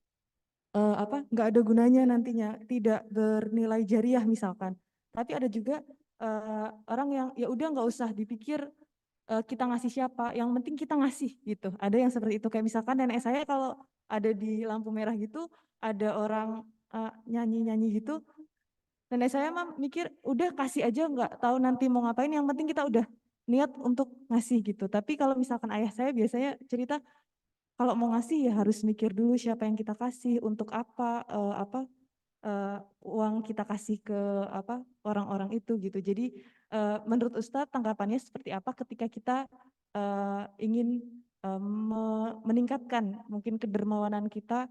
nggak ada gunanya nantinya, tidak bernilai jariah misalkan. Tapi ada juga orang yang ya udah nggak usah dipikir kita ngasih siapa, yang penting kita ngasih gitu. Ada yang seperti itu, kayak misalkan nenek saya kalau ada di lampu merah gitu, ada orang nyanyi-nyanyi gitu, nenek saya mah mikir udah kasih aja, nggak tahu nanti mau ngapain, yang penting kita udah niat untuk ngasih gitu. Tapi kalau misalkan ayah saya biasanya cerita kalau mau ngasih ya harus mikir dulu siapa yang kita kasih, untuk apa, uang kita kasih ke orang-orang itu gitu. Jadi menurut Ustadz tanggapannya seperti apa ketika kita ingin meningkatkan mungkin kedermawanan kita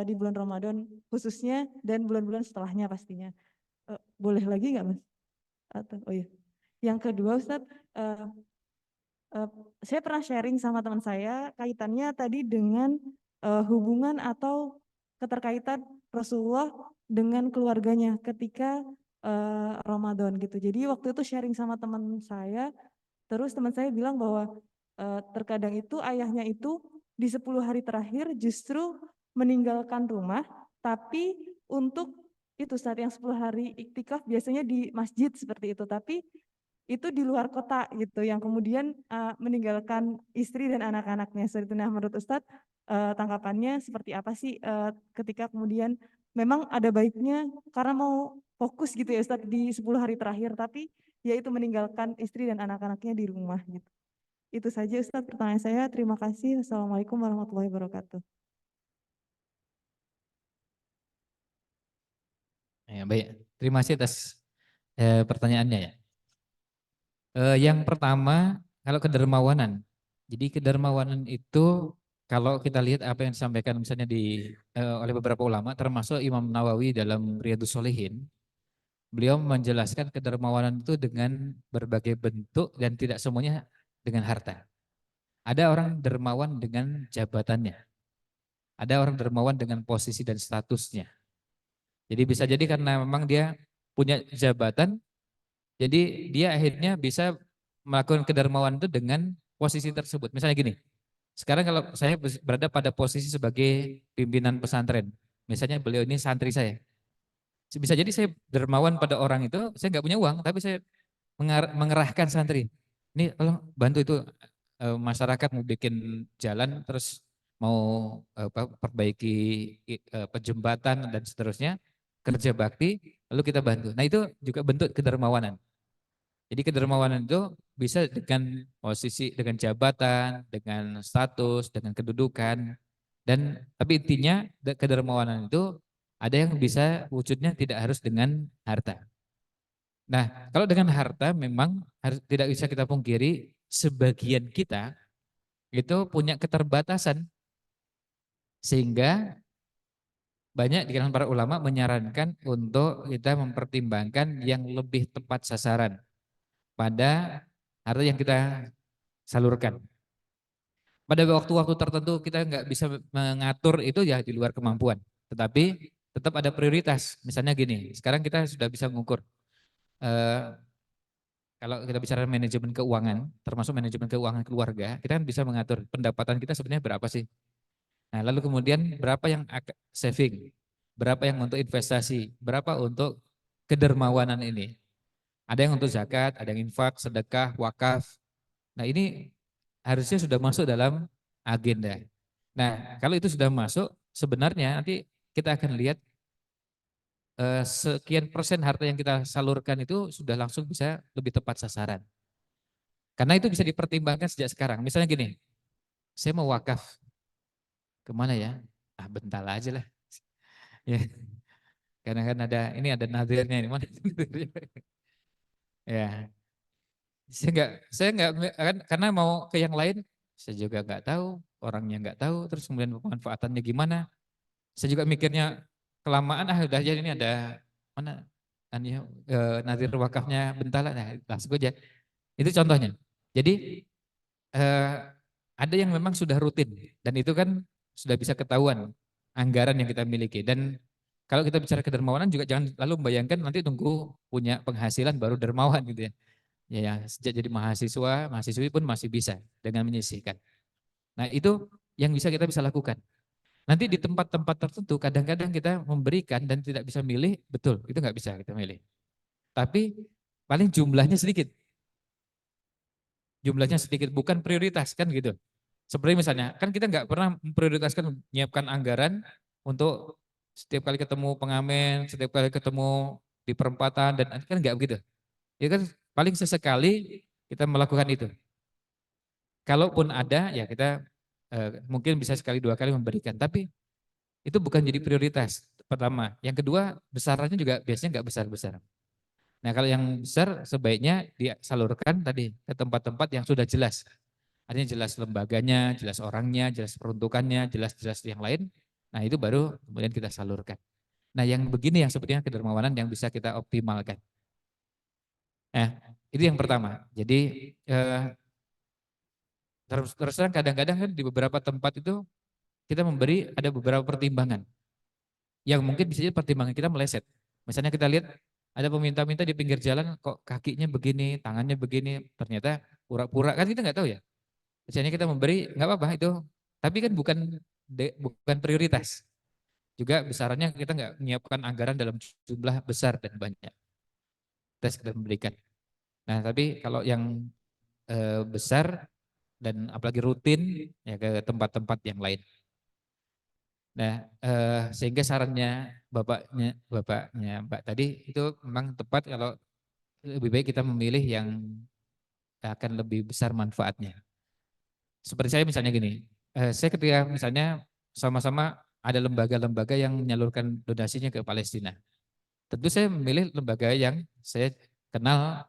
di bulan Ramadan khususnya dan bulan-bulan setelahnya pastinya. Boleh lagi nggak Mas? Atau oh iya. Yang kedua Ustadz, saya pernah sharing sama teman saya kaitannya tadi dengan hubungan atau keterkaitan Rasulullah dengan keluarganya ketika Ramadan gitu. Jadi waktu itu sharing sama teman saya, terus teman saya bilang bahwa terkadang itu ayahnya itu di 10 hari terakhir justru meninggalkan rumah, tapi untuk itu saat yang 10 hari iktikaf biasanya di masjid seperti itu, tapi itu di luar kota gitu, yang kemudian meninggalkan istri dan anak-anaknya. Seperti itu. Nah, menurut Ustadz tanggapannya seperti apa sih ketika kemudian memang ada baiknya karena mau fokus gitu ya Ustadz di 10 hari terakhir, tapi yaitu meninggalkan istri dan anak-anaknya di rumah gitu. Itu saja Ustadz pertanyaan saya. Terima kasih. Assalamualaikum warahmatullahi wabarakatuh. Ya, baik, terima kasih atas pertanyaannya ya. Yang pertama, kalau kedermawanan. Jadi kedermawanan itu kalau kita lihat apa yang disampaikan misalnya oleh beberapa ulama, termasuk Imam Nawawi dalam Riyadhus Shalihin, beliau menjelaskan kedermawanan itu dengan berbagai bentuk dan tidak semuanya dengan harta. Ada orang dermawan dengan jabatannya, ada orang dermawan dengan posisi dan statusnya. Jadi bisa jadi karena memang dia punya jabatan, jadi dia akhirnya bisa melakukan kedermawan itu dengan posisi tersebut. Misalnya gini, sekarang kalau saya berada pada posisi sebagai pimpinan pesantren, misalnya beliau ini santri saya. Bisa jadi saya dermawan pada orang itu, saya nggak punya uang, tapi saya mengerahkan santri. Ini tolong bantu itu masyarakat mau bikin jalan, terus mau perbaiki jembatan dan seterusnya, kerja bakti, lalu kita bantu. Nah itu juga bentuk kedermawanan. Jadi kedermawanan itu bisa dengan posisi, dengan jabatan, dengan status, dengan kedudukan, dan tapi intinya kedermawanan itu ada yang bisa wujudnya tidak harus dengan harta. Nah, kalau dengan harta memang tidak bisa kita pungkiri sebagian kita itu punya keterbatasan sehingga banyak di kalangan para ulama menyarankan untuk kita mempertimbangkan yang lebih tepat sasaran pada harta yang kita salurkan. Pada waktu-waktu tertentu kita nggak bisa mengatur itu ya di luar kemampuan. Tetapi tetap ada prioritas. Misalnya gini, sekarang kita sudah bisa mengukur. Kalau kita bicara manajemen keuangan, termasuk manajemen keuangan keluarga, kita kan bisa mengatur pendapatan kita sebenarnya berapa sih. Nah lalu kemudian berapa yang saving, berapa yang untuk investasi, berapa untuk kedermawanan ini. Ada yang untuk zakat, ada yang infak, sedekah, wakaf. Nah ini harusnya sudah masuk dalam agenda. Nah kalau itu sudah masuk, sebenarnya nanti kita akan lihat sekian persen harta yang kita salurkan itu sudah langsung bisa lebih tepat sasaran. Karena itu bisa dipertimbangkan sejak sekarang. Misalnya gini, saya mau wakaf, kemana ya? Ah bentar aja lah. Ya, karena kan ada nadirnya ini mana? Ya, saya nggak kan karena mau ke yang lain, saya juga nggak tahu, orangnya nggak tahu, terus kemudian pemanfaatannya gimana. Saya juga mikirnya kelamaan udah aja ini ada mana nadir wakafnya bentar lah, nah, langsung aja. Itu contohnya. Jadi ada yang memang sudah rutin dan itu kan sudah bisa ketahuan anggaran yang kita miliki. Dan kalau kita bicara kedermawanan juga jangan lalu membayangkan nanti tunggu punya penghasilan baru dermawan gitu ya. Ya, sejak jadi mahasiswi pun masih bisa dengan menyisihkan. Nah, itu yang kita bisa lakukan. Nanti di tempat-tempat tertentu kadang-kadang kita memberikan dan tidak bisa milih, betul, itu nggak bisa kita milih. Tapi paling jumlahnya sedikit. Jumlahnya sedikit, bukan prioritas kan gitu. Seperti misalnya, kan kita nggak pernah memprioritaskan menyiapkan anggaran untuk setiap kali ketemu pengamen, setiap kali ketemu di perempatan, dan kan nggak begitu. Ya kan paling sesekali kita melakukan itu. Kalaupun ada, ya kita mungkin bisa sekali dua kali memberikan, tapi itu bukan jadi prioritas pertama. Yang kedua, besarannya juga biasanya nggak besar-besar. Nah, kalau yang besar sebaiknya disalurkan tadi ke tempat-tempat yang sudah jelas. Artinya jelas lembaganya, jelas orangnya, jelas peruntukannya, jelas-jelas yang lain. Nah, itu baru kemudian kita salurkan. Nah, yang begini yang sepertinya kedermawanan yang bisa kita optimalkan. Nah, itu yang pertama. Jadi terus terang kadang-kadang kan di beberapa tempat itu kita memberi ada beberapa pertimbangan. Yang mungkin bisa jadi pertimbangan kita meleset. Misalnya kita lihat ada peminta-minta di pinggir jalan kok kakinya begini, tangannya begini, ternyata pura-pura, kan kita nggak tahu ya. Misalnya kita memberi nggak apa-apa itu, tapi kan bukan prioritas. Juga besarannya kita nggak menyiapkan anggaran dalam jumlah besar dan banyak. Kita sekedar memberikan. Nah, tapi kalau yang besar dan apalagi rutin ya ke tempat-tempat yang lain. Nah, sehingga sarannya bapaknya Mbak tadi itu memang tepat kalau lebih baik kita memilih yang akan lebih besar manfaatnya. Seperti saya misalnya gini, saya ketika misalnya sama-sama ada lembaga-lembaga yang menyalurkan donasinya ke Palestina. Tentu saya memilih lembaga yang saya kenal,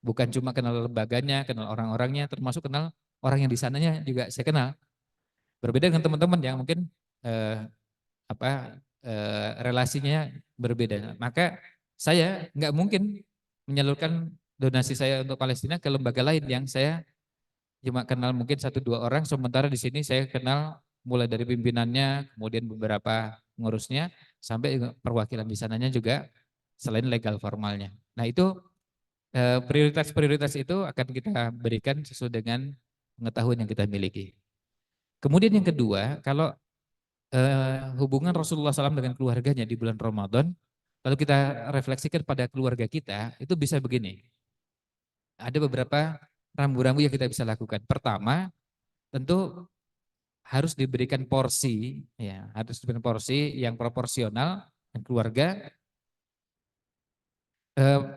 bukan cuma kenal lembaganya, kenal orang-orangnya, termasuk kenal orang yang di sananya juga saya kenal. Berbeda dengan teman-teman yang mungkin eh, relasinya berbeda. Maka saya nggak mungkin menyalurkan donasi saya untuk Palestina ke lembaga lain yang saya cuma kenal mungkin satu dua orang, sementara di sini saya kenal mulai dari pimpinannya, kemudian beberapa pengurusnya, sampai perwakilan di sananya juga selain legal formalnya. Nah, itu prioritas-prioritas itu akan kita berikan sesuai dengan pengetahuan yang kita miliki. Kemudian yang kedua, kalau hubungan Rasulullah SAW dengan keluarganya di bulan Ramadan, kalau kita refleksikan pada keluarga kita, itu bisa begini. Ada beberapa rambu-rambu yang kita bisa lakukan. Pertama, tentu harus diberikan porsi, ya, harus diberikan porsi yang proporsional dan keluarga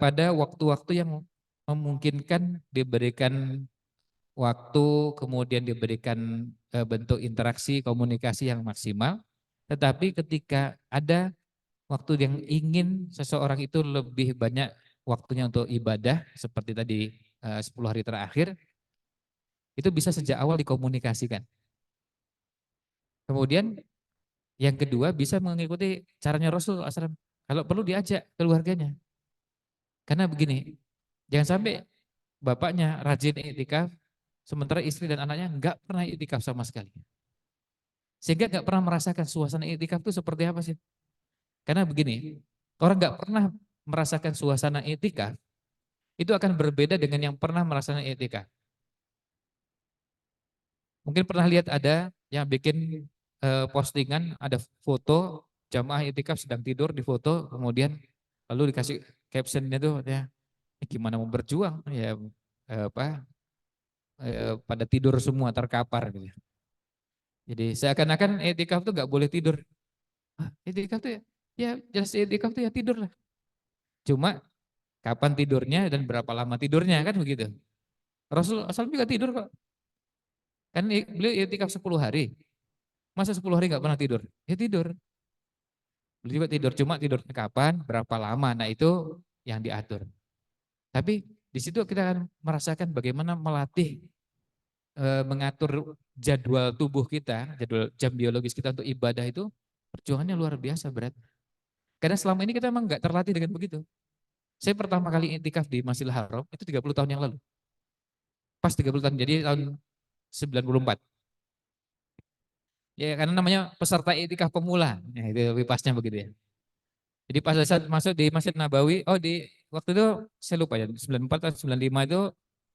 pada waktu-waktu yang memungkinkan diberikan waktu, kemudian diberikan bentuk interaksi, komunikasi yang maksimal. Tetapi ketika ada waktu yang ingin seseorang itu lebih banyak waktunya untuk ibadah, seperti tadi 10 hari terakhir, itu bisa sejak awal dikomunikasikan. Kemudian yang kedua bisa mengikuti caranya Rasul SAW. Kalau perlu diajak keluarganya. Karena begini, jangan sampai bapaknya rajin iktikaf, sementara istri dan anaknya enggak pernah iktikaf sama sekali. Sehingga enggak pernah merasakan suasana iktikaf itu seperti apa sih. Karena begini, orang enggak pernah merasakan suasana iktikaf, itu akan berbeda dengan yang pernah merasakan iktikaf. Mungkin pernah lihat ada yang bikin postingan, ada foto jamaah iktikaf sedang tidur di foto, kemudian lalu dikasih captionnya tuh ya, gimana mau berjuang ya pada tidur semua terkapar gitu. Jadi seakan-akan iktikaf tuh nggak boleh tidur. Iktikaf tuh ya jelas iktikaf tuh ya tidur lah. Cuma kapan tidurnya dan berapa lama tidurnya kan begitu. Rasul asal juga tidur kok. Kan beliau iktikaf 10 hari. Masa 10 hari nggak pernah tidur? Ya tidur. Beliau juga tidur, cuma tidurnya kapan, berapa lama. Nah, itu yang diatur. Tapi di situ kita akan merasakan bagaimana melatih mengatur jadwal tubuh kita, jadwal jam biologis kita untuk ibadah itu perjuangannya luar biasa berat. Karena selama ini kita memang nggak terlatih dengan begitu. Saya pertama kali iktikaf di Masjidil Haram itu 30 tahun yang lalu. Pas 30 tahun, jadi tahun 94. Ya karena namanya peserta iktikaf pemula. Ya, itu lebih pasnya begitu ya. Jadi pas saat masuk di Masjid Nabawi, waktu itu saya lupa ya 94 atau 95 itu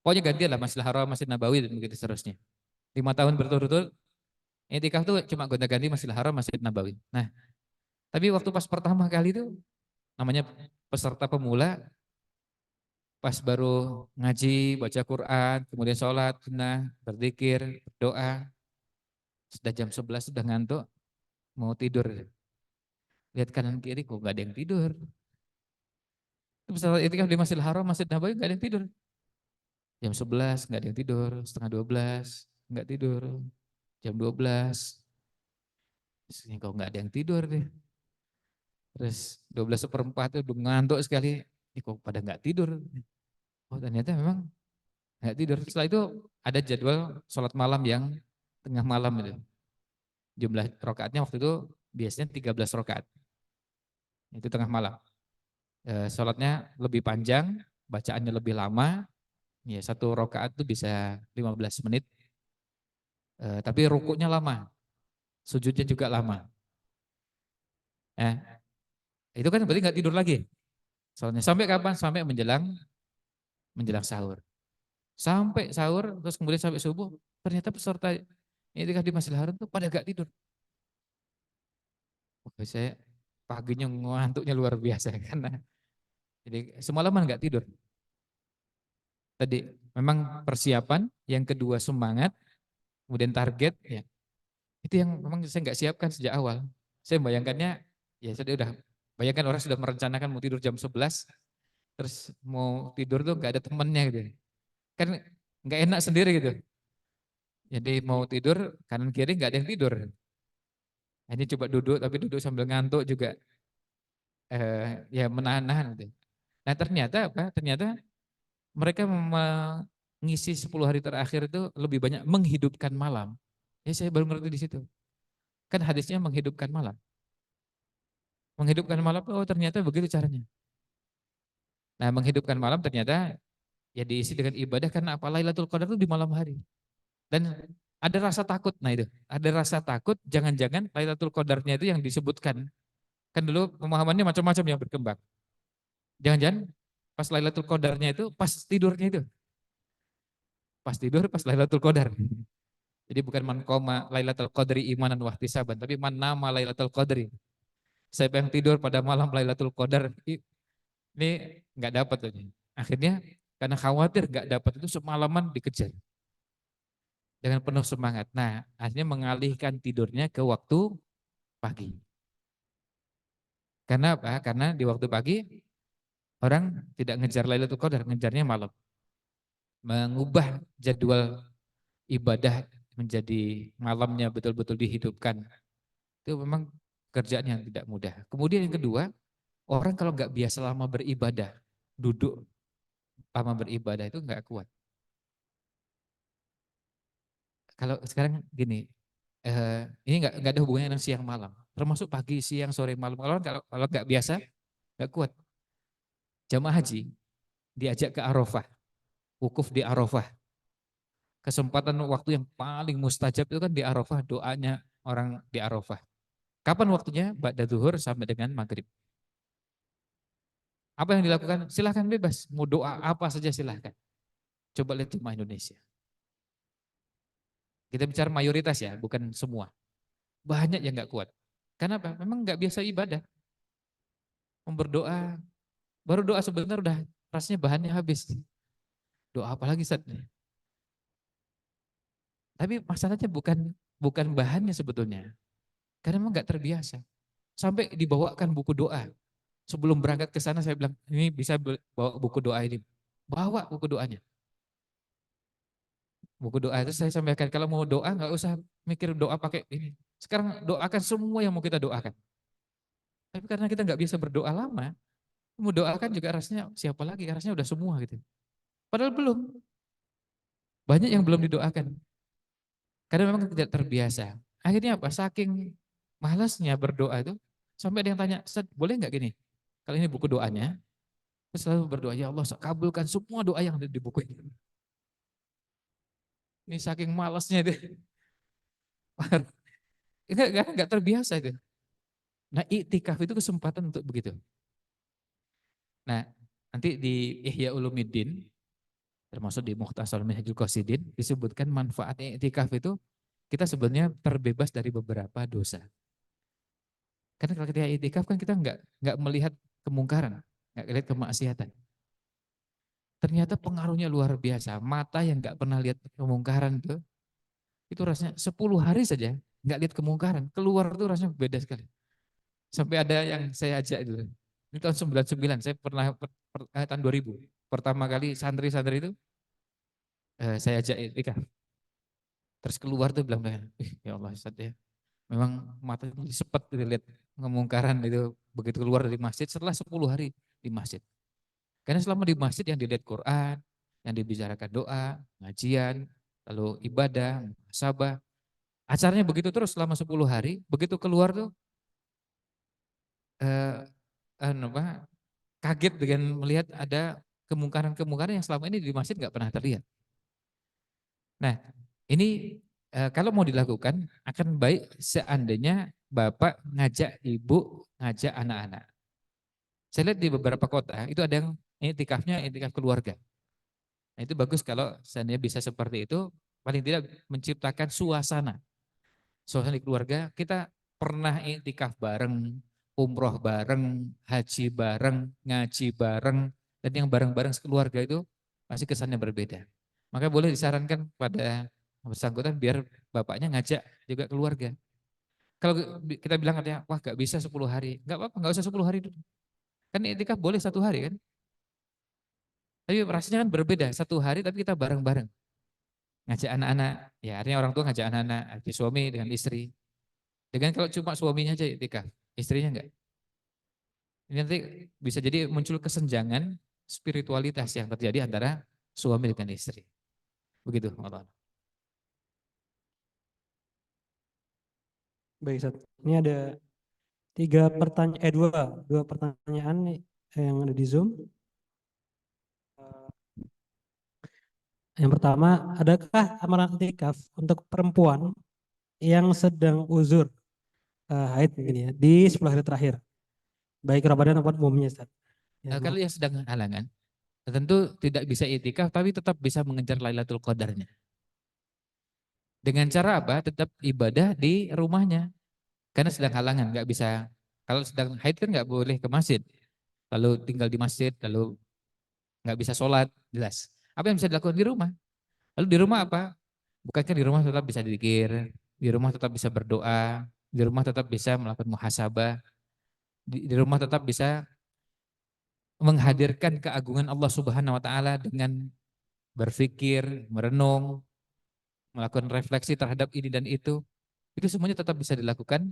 pokoknya gantian lah Masjidil Haram, Masjid Nabawi dan begitu seterusnya. 5 tahun berturut-turut iktikaf tuh cuma gonta-ganti Masjidil Haram, Masjid Nabawi. Nah, tapi waktu pas pertama kali itu namanya peserta pemula, pas baru ngaji, baca Quran, kemudian sholat, sunnah, berzikir, berdoa, sudah jam 11 sudah ngantuk, mau tidur. Lihat kanan kiri kok nggak ada yang tidur. Itu peserta iktikaf di Masjidil Haram, Masjid Nabawi nggak ada yang tidur. Jam 11 nggak ada yang tidur, setengah 12 nggak tidur, jam 12 ini kok nggak ada yang tidur deh. Terus 12 seperempat itu udah ngantuk sekali, ini kok pada nggak tidur. Oh ternyata memang nggak tidur. Setelah itu ada jadwal sholat malam yang tengah malam itu. Jumlah rakaatnya waktu itu biasanya 13 rakaat. Itu tengah malam. Sholatnya lebih panjang, bacaannya lebih lama. Ya, satu rakaat itu bisa 15 menit. Tapi rukuknya lama, sujudnya juga lama. Itu kan berarti nggak tidur lagi. Soalnya sampai kapan? Sampai menjelang sahur. Sampai sahur, terus kemudian sampai subuh, ternyata peserta iktikaf di Masjidil Haram tuh pada gak tidur. Wah, saya paginya ngantuknya luar biasa karena jadi semalaman gak tidur. Tadi memang persiapan, yang kedua semangat, kemudian target, ya itu yang memang saya nggak siapkan sejak awal. Saya bayangkannya, ya saya udah bayangkan orang sudah merencanakan mau tidur jam 11, terus mau tidur tuh nggak ada temennya gitu. Kan nggak enak sendiri gitu. Jadi mau tidur kanan kiri nggak ada yang tidur. Ini coba duduk tapi duduk sambil ngantuk juga ya menahan-nahan gitu. Nah ternyata apa? Ternyata mereka mengisi 10 hari terakhir itu lebih banyak menghidupkan malam. Ya saya baru ngerti di situ. Kan hadisnya menghidupkan malam. Menghidupkan malam oh ternyata begitu caranya. Nah menghidupkan malam ternyata ya diisi dengan ibadah karena apa? Lailatul Qadar itu di malam hari. Dan ada rasa takut, nah itu. Ada rasa takut jangan-jangan Lailatul Qadarnya itu yang disebutkan. Kan dulu pemahamannya macam-macam yang berkembang. Jangan-jangan pas Lailatul Qadarnya itu pas tidurnya itu. Pas tidur pas Lailatul Qadar. Jadi bukan man qoma Lailatul Qadri imanan wahtisaban, tapi man nama Lailatul Qadri. Siapa yang tidur pada malam Lailatul Qadar ini nggak dapat tuh. Akhirnya karena khawatir nggak dapat itu semalaman dikejar dengan penuh semangat. Nah, akhirnya mengalihkan tidurnya ke waktu pagi. Karena apa? Karena di waktu pagi orang tidak ngejar Lailatul Qadar, ngejarnya malam. Mengubah jadwal ibadah menjadi malamnya betul-betul dihidupkan. Itu memang kerjaan yang tidak mudah. Kemudian yang kedua, orang kalau nggak biasa lama beribadah, duduk lama beribadah itu nggak kuat. Kalau sekarang gini, ini nggak ada hubungannya dengan siang malam, termasuk pagi, siang, sore, malam. Kalau nggak biasa, nggak kuat. Jamaah haji diajak ke Arafah, wukuf di Arafah. Kesempatan waktu yang paling mustajab itu kan di Arafah, doanya orang di Arafah. Kapan waktunya? Ba'da zuhur sampai dengan maghrib. Apa yang dilakukan? Silahkan bebas, mau doa apa saja silahkan. Coba lihat jemaah Indonesia. Kita bicara mayoritas ya, bukan semua. Banyak yang nggak kuat. Karena apa? Memang nggak biasa ibadah. Mau berdoa, baru doa sebentar udah rasanya bahannya habis. Doa apa lagi Ustaz? Tapi masalahnya bukan bahannya sebetulnya. Karena memang nggak terbiasa. Sampai dibawakan buku doa. Sebelum berangkat ke sana saya bilang, ini bisa bawa buku doa ini. Bawa buku doanya. Buku doa itu saya sampaikan, kalau mau doa nggak usah mikir doa pakai ini. Sekarang doakan semua yang mau kita doakan. Tapi karena kita nggak bisa berdoa lama, mau doakan juga rasanya siapa lagi, rasanya udah semua gitu. Padahal belum. Banyak yang belum didoakan. Karena memang tidak terbiasa. Akhirnya apa? Saking malasnya berdoa itu, sampai ada yang tanya, Ustaz, boleh nggak gini? Kalau ini buku doanya, saya selalu berdoa, ya Allah kabulkan semua doa yang ada di buku ini. Ini saking malasnya itu. Enggak terbiasa itu. Nah, iktikaf itu kesempatan untuk begitu. Nah, Nanti di Ihya Ulumuddin, termasuk di Mukhtasar Minhajul Qasidin, disebutkan manfaat i'tikaf itu kita sebenarnya terbebas dari beberapa dosa. Karena kalau kita i'tikaf kan kita nggak melihat kemungkaran, nggak melihat kemaksiatan. Ternyata pengaruhnya luar biasa. Mata yang nggak pernah lihat kemungkaran itu rasanya 10 hari saja nggak lihat kemungkaran, keluar itu rasanya beda sekali. Sampai ada yang saya ajak dulu. Ini tahun 99, saya pernah tahun 2000. Pertama kali santri-santri itu saya ajak iktikaf. Terus keluar tuh bilang, ya Allah Ustaz ya. Memang mata sepet lihat kemungkaran itu begitu keluar dari masjid setelah 10 hari di masjid. Karena selama di masjid yang dilihat Quran, yang dibicarakan doa, ngajian, lalu ibadah, sabah. Acaranya begitu terus selama 10 hari, begitu keluar tuh eh, kaget dengan melihat ada kemungkaran-kemungkaran yang selama ini di masjid nggak pernah terlihat. Nah, ini kalau mau dilakukan akan baik seandainya Bapak ngajak Ibu, ngajak anak-anak. Saya lihat di beberapa kota itu ada yang iktikafnya iktikaf keluarga. Nah, itu bagus kalau seandainya bisa seperti itu, paling tidak menciptakan suasana. Suasana di keluarga, kita pernah iktikaf bareng, umroh bareng, haji bareng, ngaji bareng, dan yang bareng-bareng sekeluarga itu pasti kesannya berbeda. Maka boleh disarankan pada bersangkutan biar bapaknya ngajak juga keluarga. Kalau kita bilang katanya, wah gak bisa 10 hari, gak apa-apa, gak usah 10 hari dulu. Kan iktikaf boleh 1 hari kan, tapi rasanya kan berbeda, 1 hari tapi kita bareng-bareng. Ngajak anak-anak, ya artinya orang tua ngajak anak-anak, suami dengan istri. Dengan kalau cuma suaminya aja iktikaf, istrinya enggak. Ini nanti bisa jadi muncul kesenjangan spiritualitas yang terjadi antara suami dengan istri. Begitu, Allah. Baik, Ustaz. Ini ada dua pertanyaan nih yang ada di Zoom. Yang pertama, adakah amalan i'tikaf untuk perempuan yang sedang uzur haid mungkin ya di 10 hari terakhir, baik Ramadan maupun umumnya, Ustaz? Ya, Kalau yang sedang halangan, tentu tidak bisa iktikaf tapi tetap bisa mengejar Lailatul Qadarnya. Dengan cara apa? Tetap ibadah di rumahnya. Karena sedang halangan, nggak bisa. Kalau sedang haid kan nggak boleh ke masjid. Lalu tinggal di masjid, lalu nggak bisa sholat, jelas. Apa yang bisa dilakukan di rumah? Lalu di rumah apa? Bukankah di rumah tetap bisa zikir, di rumah tetap bisa berdoa, di rumah tetap bisa melakukan muhasabah, di rumah tetap bisa menghadirkan keagungan Allah Subhanahu wa taala dengan berpikir, merenung, melakukan refleksi terhadap ini dan itu. Itu semuanya tetap bisa dilakukan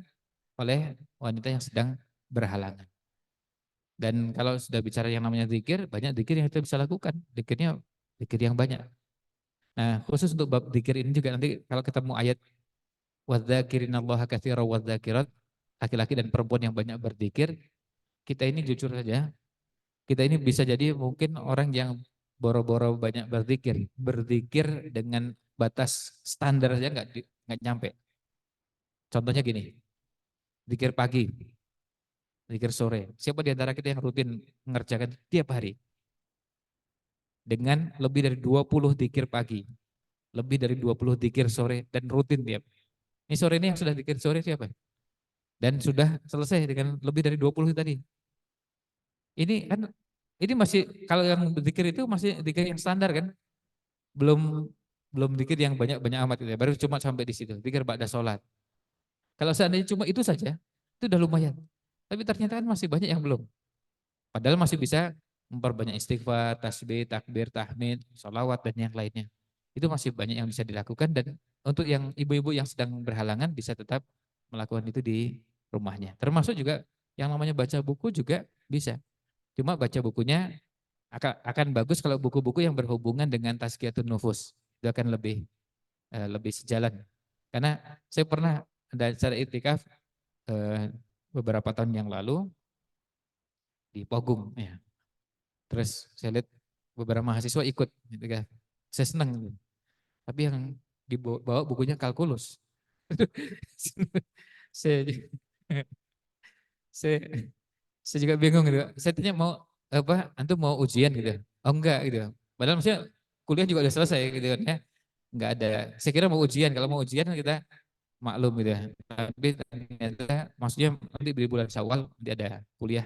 oleh wanita yang sedang berhalangan. Dan kalau sudah bicara yang namanya zikir, banyak zikir yang kita bisa lakukan. Zikirnya zikir yang banyak. Nah, khusus untuk bab zikir ini juga nanti kalau ketemu ayat wadzakirinallaha katsiran wadzakirat, laki-laki dan perempuan yang banyak berzikir, kita ini jujur saja, kita ini bisa jadi mungkin orang yang boro-boro banyak berzikir, berzikir dengan batas standar saja nggak nyampe. Contohnya gini, zikir pagi, zikir sore. Siapa di antara kita yang rutin mengerjakan tiap hari? Dengan lebih dari 20 zikir pagi, lebih dari 20 zikir sore, dan rutin tiap. Ini sore ini yang sudah zikir sore siapa? Dan sudah selesai dengan lebih dari 20 tadi. Ini kan, ini masih, kalau yang zikir itu masih zikir yang standar kan? Belum belum zikir yang banyak-banyak amat gitu ya. Baru cuma sampai di situ, zikir ba'da sholat. Kalau seandainya cuma itu saja, itu udah lumayan. Tapi ternyata kan masih banyak yang belum. Padahal masih bisa memperbanyak istighfar, tasbih, takbir, tahmid, sholawat, dan yang lainnya. Itu masih banyak yang bisa dilakukan, dan untuk yang ibu-ibu yang sedang berhalangan bisa tetap melakukan itu di rumahnya. Termasuk juga yang namanya baca buku juga bisa. Cuma baca bukunya akan bagus kalau buku-buku yang berhubungan dengan tazkiyatun nufus. Itu akan lebih sejalan. Karena saya pernah ada acara iktikaf beberapa tahun yang lalu di Pogung ya. Terus saya lihat beberapa mahasiswa ikut gitu kan. Saya senang gitu. Tapi yang dibawa bukunya kalkulus. saya, saya saya juga bingung gitu. Saya tanya mau antum mau ujian gitu. Oh enggak gitu. Padahal maksudnya kuliah juga udah selesai gitu kan ya. Enggak ada. Saya kira mau ujian. Kalau mau ujian kan kita maklum gitu ya. Tapi ternyata maksudnya nanti di bulan Syawal nanti ada kuliah.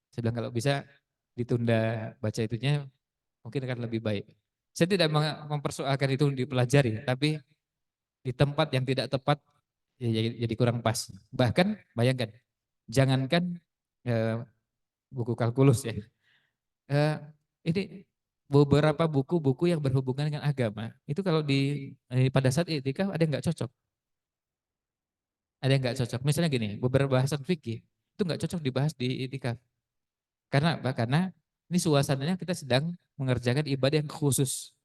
Saya bilang kalau bisa ditunda baca itunya mungkin akan lebih baik. Saya tidak mempersoalkan itu dipelajari, tapi di tempat yang tidak tepat ya jadi kurang pas. Bahkan bayangkan, jangankan eh, buku kalkulus ya. Eh, ini beberapa buku-buku yang berhubungan dengan agama itu kalau pada saat iktikaf ada yang nggak cocok, ada yang nggak cocok. Misalnya gini, beberapa bahasan fikih itu nggak cocok dibahas di iktikaf. Karena apa? Karena ini suasananya kita sedang mengerjakan ibadah yang khusus.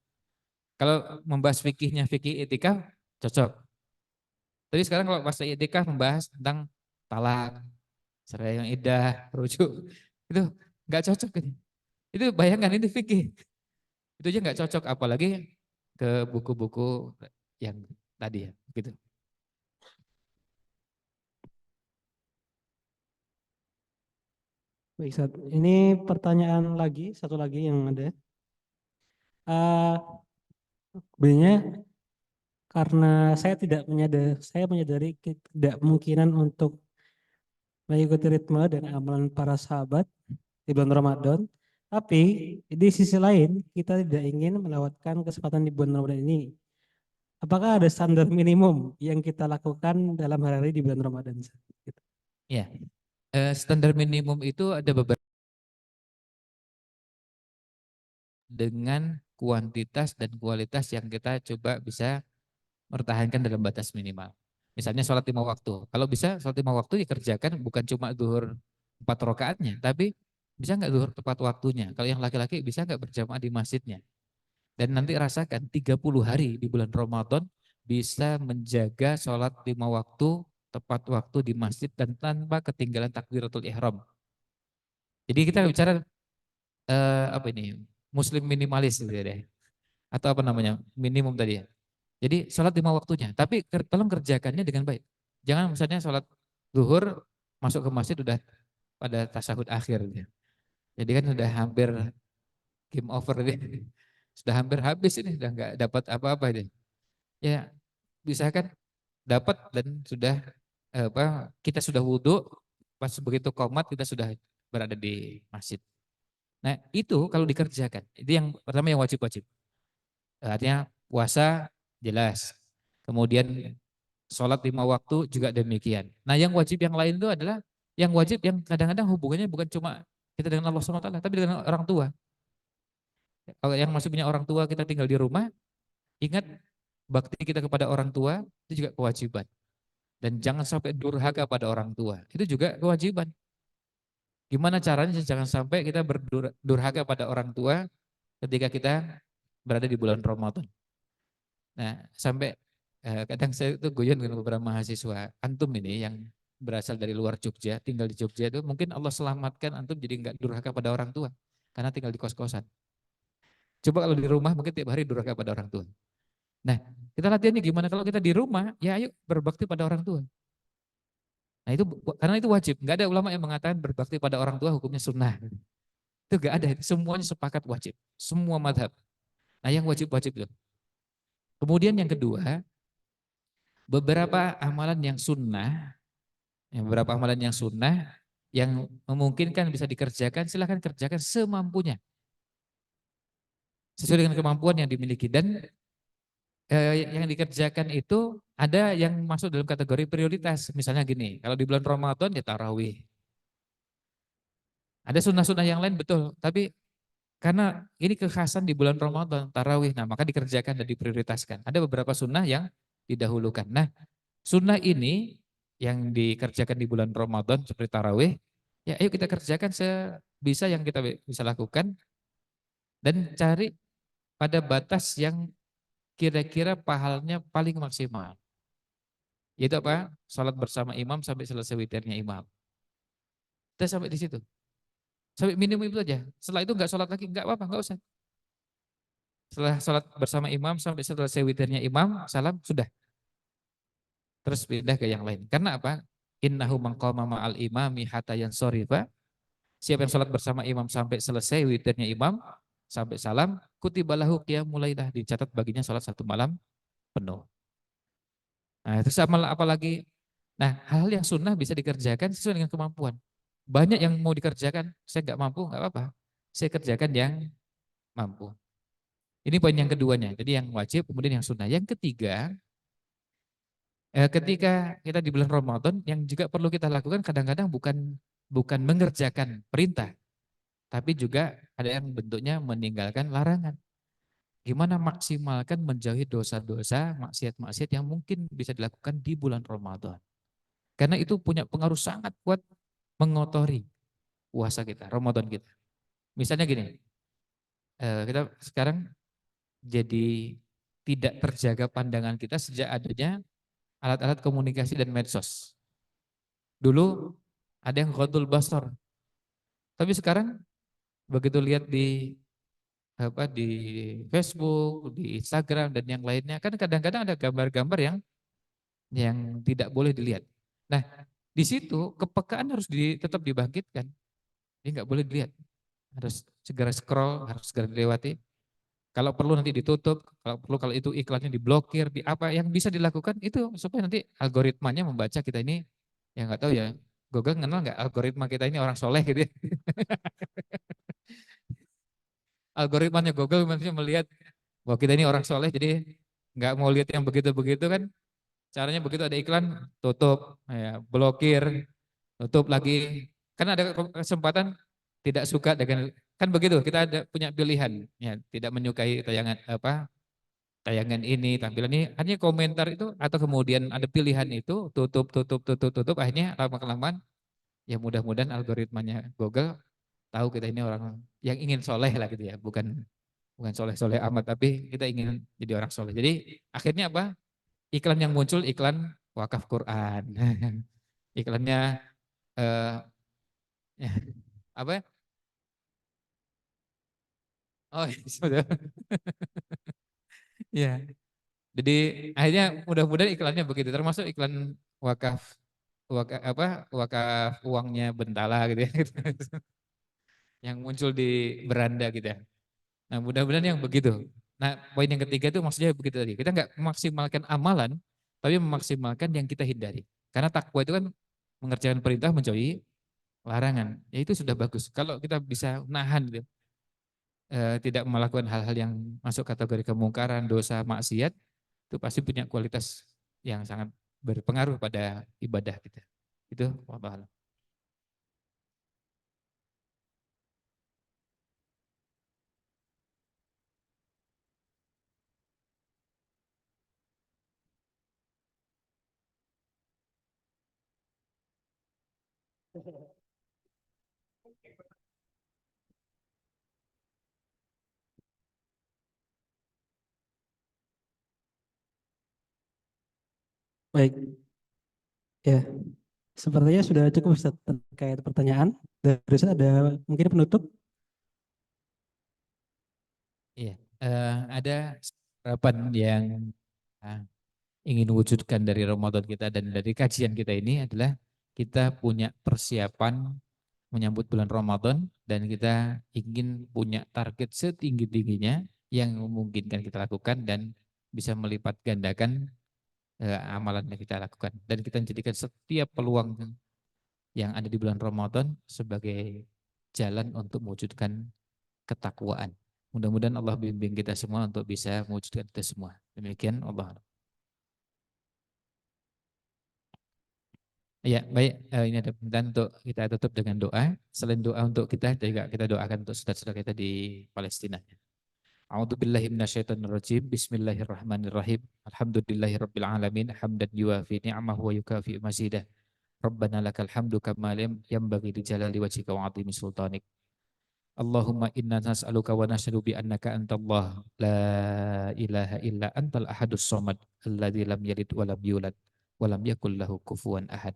Kalau membahas fikihnya fikih iktikaf cocok. Tapi sekarang kalau pas iktikaf membahas tentang talak, cerai yang iddah, rujuk, itu nggak cocok. Itu bayangkan itu fikih. Itu aja nggak cocok, apalagi ke buku-buku yang tadi ya, gitu. Baik, Ustaz. Ini pertanyaan lagi, satu lagi yang ada. Eh Sebenarnya karena saya menyadari ketidakmungkinan untuk mengikuti ritme dan amalan para sahabat di bulan Ramadan. Tapi di sisi lain kita tidak ingin melewatkan kesempatan di bulan Ramadan ini. Apakah ada standar minimum yang kita lakukan dalam hari-hari di bulan Ramadan? Gitu. Ya, standar minimum itu ada beberapa dengan kuantitas dan kualitas yang kita coba bisa mempertahankan dalam batas minimal. Misalnya sholat 5 waktu. Kalau bisa sholat 5 waktu dikerjakan bukan cuma zuhur 4 rakaatnya, tapi bisa nggak zuhur tepat waktunya. Kalau yang laki-laki bisa nggak berjamaah di masjidnya. Dan nanti rasakan 30 hari di bulan Ramadan bisa menjaga sholat 5 waktu tepat waktu di masjid dan tanpa ketinggalan takbiratul ihram. Jadi kita bicara apa ini, muslim minimalis gitu ya deh. Atau apa namanya, minimum tadi ya. Jadi sholat 5 waktunya, tapi tolong kerjakannya dengan baik. Jangan misalnya sholat zuhur masuk ke masjid udah pada tasyahud akhir gitu. Jadi kan udah hampir game over ini. Sudah hampir habis ini, udah nggak dapat apa-apa ini. Ya bisa kan dapat dan sudah kita sudah wudhu, pas begitu qomat kita sudah berada di masjid. Nah itu kalau dikerjakan, itu yang pertama yang wajib-wajib. Artinya puasa jelas, kemudian sholat 5 waktu juga demikian. Nah yang wajib yang lain itu adalah yang wajib yang kadang-kadang hubungannya bukan cuma kita dengan Allah SWT, tapi dengan orang tua. Kalau yang masih punya orang tua kita tinggal di rumah, ingat bakti kita kepada orang tua itu juga kewajiban. Dan jangan sampai durhaka pada orang tua, itu juga kewajiban. Gimana caranya jangan sampai kita berdurhaka pada orang tua ketika kita berada di bulan Ramadan. Nah, sampai kadang saya itu guyon dengan beberapa mahasiswa antum ini yang berasal dari luar Jogja, tinggal di Jogja itu mungkin Allah selamatkan antum jadi enggak durhaka pada orang tua karena tinggal di kos-kosan. Coba kalau di rumah mungkin tiap hari durhaka pada orang tua. Nah, kita latihannya gimana kalau kita di rumah, ya ayo berbakti pada orang tua. Nah itu karena itu wajib. Enggak ada ulama yang mengatakan berbakti pada orang tua hukumnya sunnah. Itu enggak ada. Semuanya sepakat wajib. Semua madhab. Nah yang wajib-wajib itu. Kemudian yang kedua, beberapa amalan yang sunnah, yang memungkinkan bisa dikerjakan, silahkan kerjakan semampunya. Sesuai dengan kemampuan yang dimiliki. Dan yang dikerjakan itu ada yang masuk dalam kategori prioritas. Misalnya gini, kalau di bulan Ramadan ya tarawih. Ada sunnah-sunnah yang lain betul, tapi karena ini kekhasan di bulan Ramadan, tarawih, nah maka dikerjakan dan diprioritaskan. Ada beberapa sunnah yang didahulukan. Nah, sunnah ini yang dikerjakan di bulan Ramadan seperti tarawih, ya ayo kita kerjakan sebisa yang kita bisa lakukan dan cari pada batas yang kira-kira pahalanya paling maksimal. Yaitu apa? Salat bersama imam sampai selesai witirnya imam. Kita sampai di situ. Sampai minimum itu aja. Setelah itu enggak sholat lagi, enggak apa-apa, enggak usah. Setelah sholat bersama imam sampai selesai witirnya imam, salam, sudah. Terus pindah ke yang lain. Karena apa? Innahu maqama ma'al imami hatta yansorifa. Siapa yang sholat bersama imam sampai selesai witirnya imam, sampai salam, kutibalahu qiyamul lailah, dicatat baginya sholat 1 malam penuh. Nah, terus apalagi? Nah, hal-hal yang sunnah bisa dikerjakan sesuai dengan kemampuan. Banyak yang mau dikerjakan, saya nggak mampu, nggak apa-apa. Saya kerjakan yang mampu. Ini poin yang keduanya. Jadi yang wajib, kemudian yang sunnah. Yang ketiga, ketika kita di bulan Ramadan, yang juga perlu kita lakukan kadang-kadang bukan mengerjakan perintah, tapi juga ada yang bentuknya meninggalkan larangan. Gimana maksimalkan menjauhi dosa-dosa, maksiat-maksiat yang mungkin bisa dilakukan di bulan Ramadan. Karena itu punya pengaruh sangat kuat mengotori puasa kita, Ramadan kita. Misalnya gini, kita sekarang jadi tidak terjaga pandangan kita sejak adanya alat-alat komunikasi dan medsos. Dulu ada yang ghadul basar, tapi sekarang begitu lihat di Facebook, di Instagram dan yang lainnya, kan kadang-kadang ada gambar-gambar yang tidak boleh dilihat. Nah, di situ kepekaan harus tetap dibangkitkan. Ini nggak boleh dilihat. Harus segera scroll, harus segera dilewati. Kalau perlu nanti ditutup, kalau itu iklannya diblokir, di apa yang bisa dilakukan itu supaya nanti algoritmanya membaca kita ini, ya nggak tahu ya, Google kenal nggak algoritma kita ini orang soleh gitu ya. Algoritmanya Google maksudnya melihat bahwa kita ini orang soleh, jadi nggak mau lihat yang begitu-begitu kan. Caranya begitu ada iklan, tutup, ya, blokir, tutup lagi. Kan ada kesempatan tidak suka dengan, kan begitu, kita ada punya pilihan, ya, tidak menyukai tayangan ini, tampilan ini, hanya komentar itu, atau kemudian ada pilihan itu, tutup, akhirnya lama-kelamaan, ya mudah-mudahan algoritmanya Google tahu kita ini orang yang ingin soleh lah gitu ya, bukan bukan soleh-soleh amat, tapi kita ingin jadi orang soleh. Jadi akhirnya apa? Iklan yang muncul iklan wakaf Quran. Iklannya eh, apa ya? Oh, sudah. Ya. Jadi akhirnya mudah-mudahan iklannya begitu, termasuk iklan wakaf wakaf uangnya Bentala gitu ya. Yang muncul di beranda gitu ya. Nah, mudah-mudahan yang begitu. Nah, poin yang ketiga itu maksudnya begitu tadi. Kita nggak memaksimalkan amalan, tapi memaksimalkan yang kita hindari. Karena takwa itu kan mengerjakan perintah, menjauhi larangan. Ya itu sudah bagus. Kalau kita bisa nahan gitu, tidak melakukan hal-hal yang masuk kategori kemungkaran, dosa, maksiat, itu pasti punya kualitas yang sangat berpengaruh pada ibadah kita. Itu wallahu a'lam. Baik, ya. Sepertinya sudah cukup Ustaz terkait pertanyaan. Dari Ustaz ada mungkin penutup? Iya, ada harapan yang eh, ingin wujudkan dari Ramadan kita dan dari kajian kita ini adalah kita punya persiapan menyambut bulan Ramadan dan kita ingin punya target setinggi-tingginya yang memungkinkan kita lakukan dan bisa melipat gandakan amalan yang kita lakukan dan kita menjadikan setiap peluang yang ada di bulan Ramadan sebagai jalan untuk mewujudkan ketakwaan. Mudah-mudahan Allah bimbing kita semua untuk bisa mewujudkan itu semua. Demikian Allah. Ya, baik. Ini ada permintaan untuk kita tutup dengan doa. Selain doa untuk kita, juga kita doakan untuk saudara-saudara kita di Palestina. A'udzubillahi minasyaitonirrajim. Bismillahirrahmanirrahim. Alhamdulillahirabbil alamin. Hamdan yuwafi ni'amahu wa yukafi mazidah. Rabbana lakal hamdu kama yanbaghi li jalali wajhika wa 'azimi sultanik. Allahumma inna nas'aluka wa nashhadu bi annaka antallah la ilaha illa antal ahadus samad alladzi lam yalid wa lam yulad wa lam yakul lahu kufuwan ahad.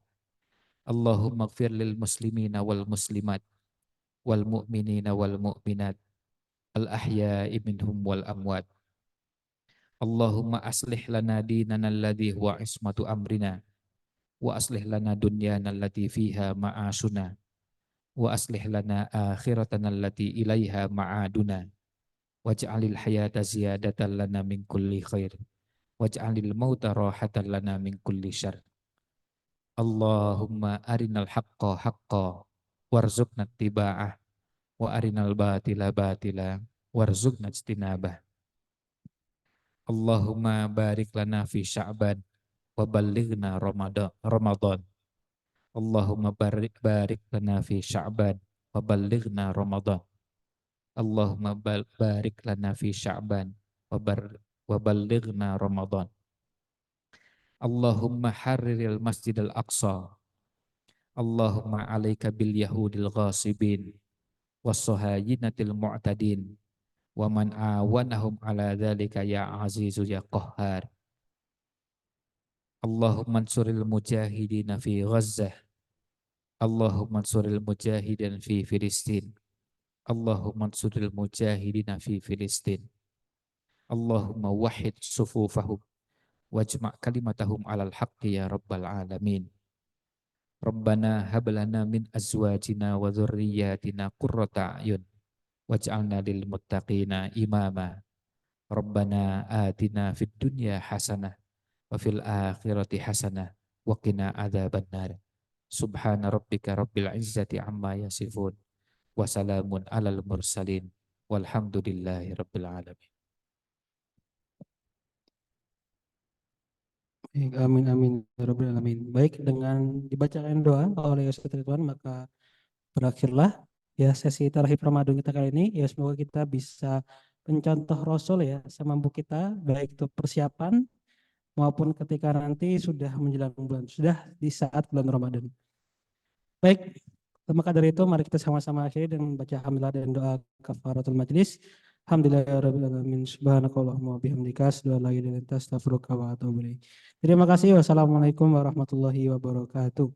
Allahumma ighfir lil muslimina wal muslimat wal mu'minina wal mu'minat al ahya'i minhum wal amwat. Allahumma aslih lana dinana alladhi huwa ismatu amrina wa aslih lana dunyana allati fiha ma'asuna wa aslih lana akhiratana allati ilaiha ma'aduna waj'alil hayata ziyadatan lana min kulli khair waj'alil mauta rahatan lana min kulli syarr. Allahumma arinal haqqa haqqa warzuqna ittiba'ah wa arinal batila batila warzuqna ijtinabah. Allahumma barik lana fi Sya'ban wa ballighna Ramadan. Allahumma barik lana fi Sya'ban wa ballighna Ramadan. Allahumma barik lana fi Sya'ban wa ballighna Ramadan. Allahumma harriril Masjidil Aqsa. Allahumma alaika bil yahudil ghasibin was-sahayinatil mu'tadin wa man awanahum ala dzalika ya azizu ya qahhar. Allahumma ansuril mujahidina fi Ghazzah. Allahumma ansuril mujahidin fi Filistin. Allahumma ansuril mujahidina fi Filistin. Allahumma wahid sufufahum wajma' kalimatahum alal haqqi ya rabbal alamin. Rabbana hablana min azwajina wa dhurriyyatina qurrata a'yun waj'alna lil muttaqina imama. Rabbana atina fid dunya hasanah wa fil akhirati hasanah wa qina adzabannar. Subhana rabbika rabbil izzati amma yasifun wa salamun alal mursalin walhamdulillahi rabbil alamin. Amin amin ya rabbal alamin. Baik, dengan dibacakan doa oleh Ustaz Ridwan maka berakhirlah ya sesi Tarhib Ramadan kita kali ini. Ya semoga kita bisa mencontoh Rasul ya semampu kita, baik itu persiapan maupun ketika nanti sudah menjelang bulan, sudah di saat bulan Ramadan. Baik, maka dari itu mari kita sama-sama akhiri dengan membaca hamdalah dan doa kafaratul majlis. Alhamdulillahirabbil alamin. Subhanakallahumma wa bihamdika asyhadu an la ilaha illa anta astaghfiruka wa atubu ilaik. Terima kasih. Wassalamualaikum warahmatullahi wabarakatuh.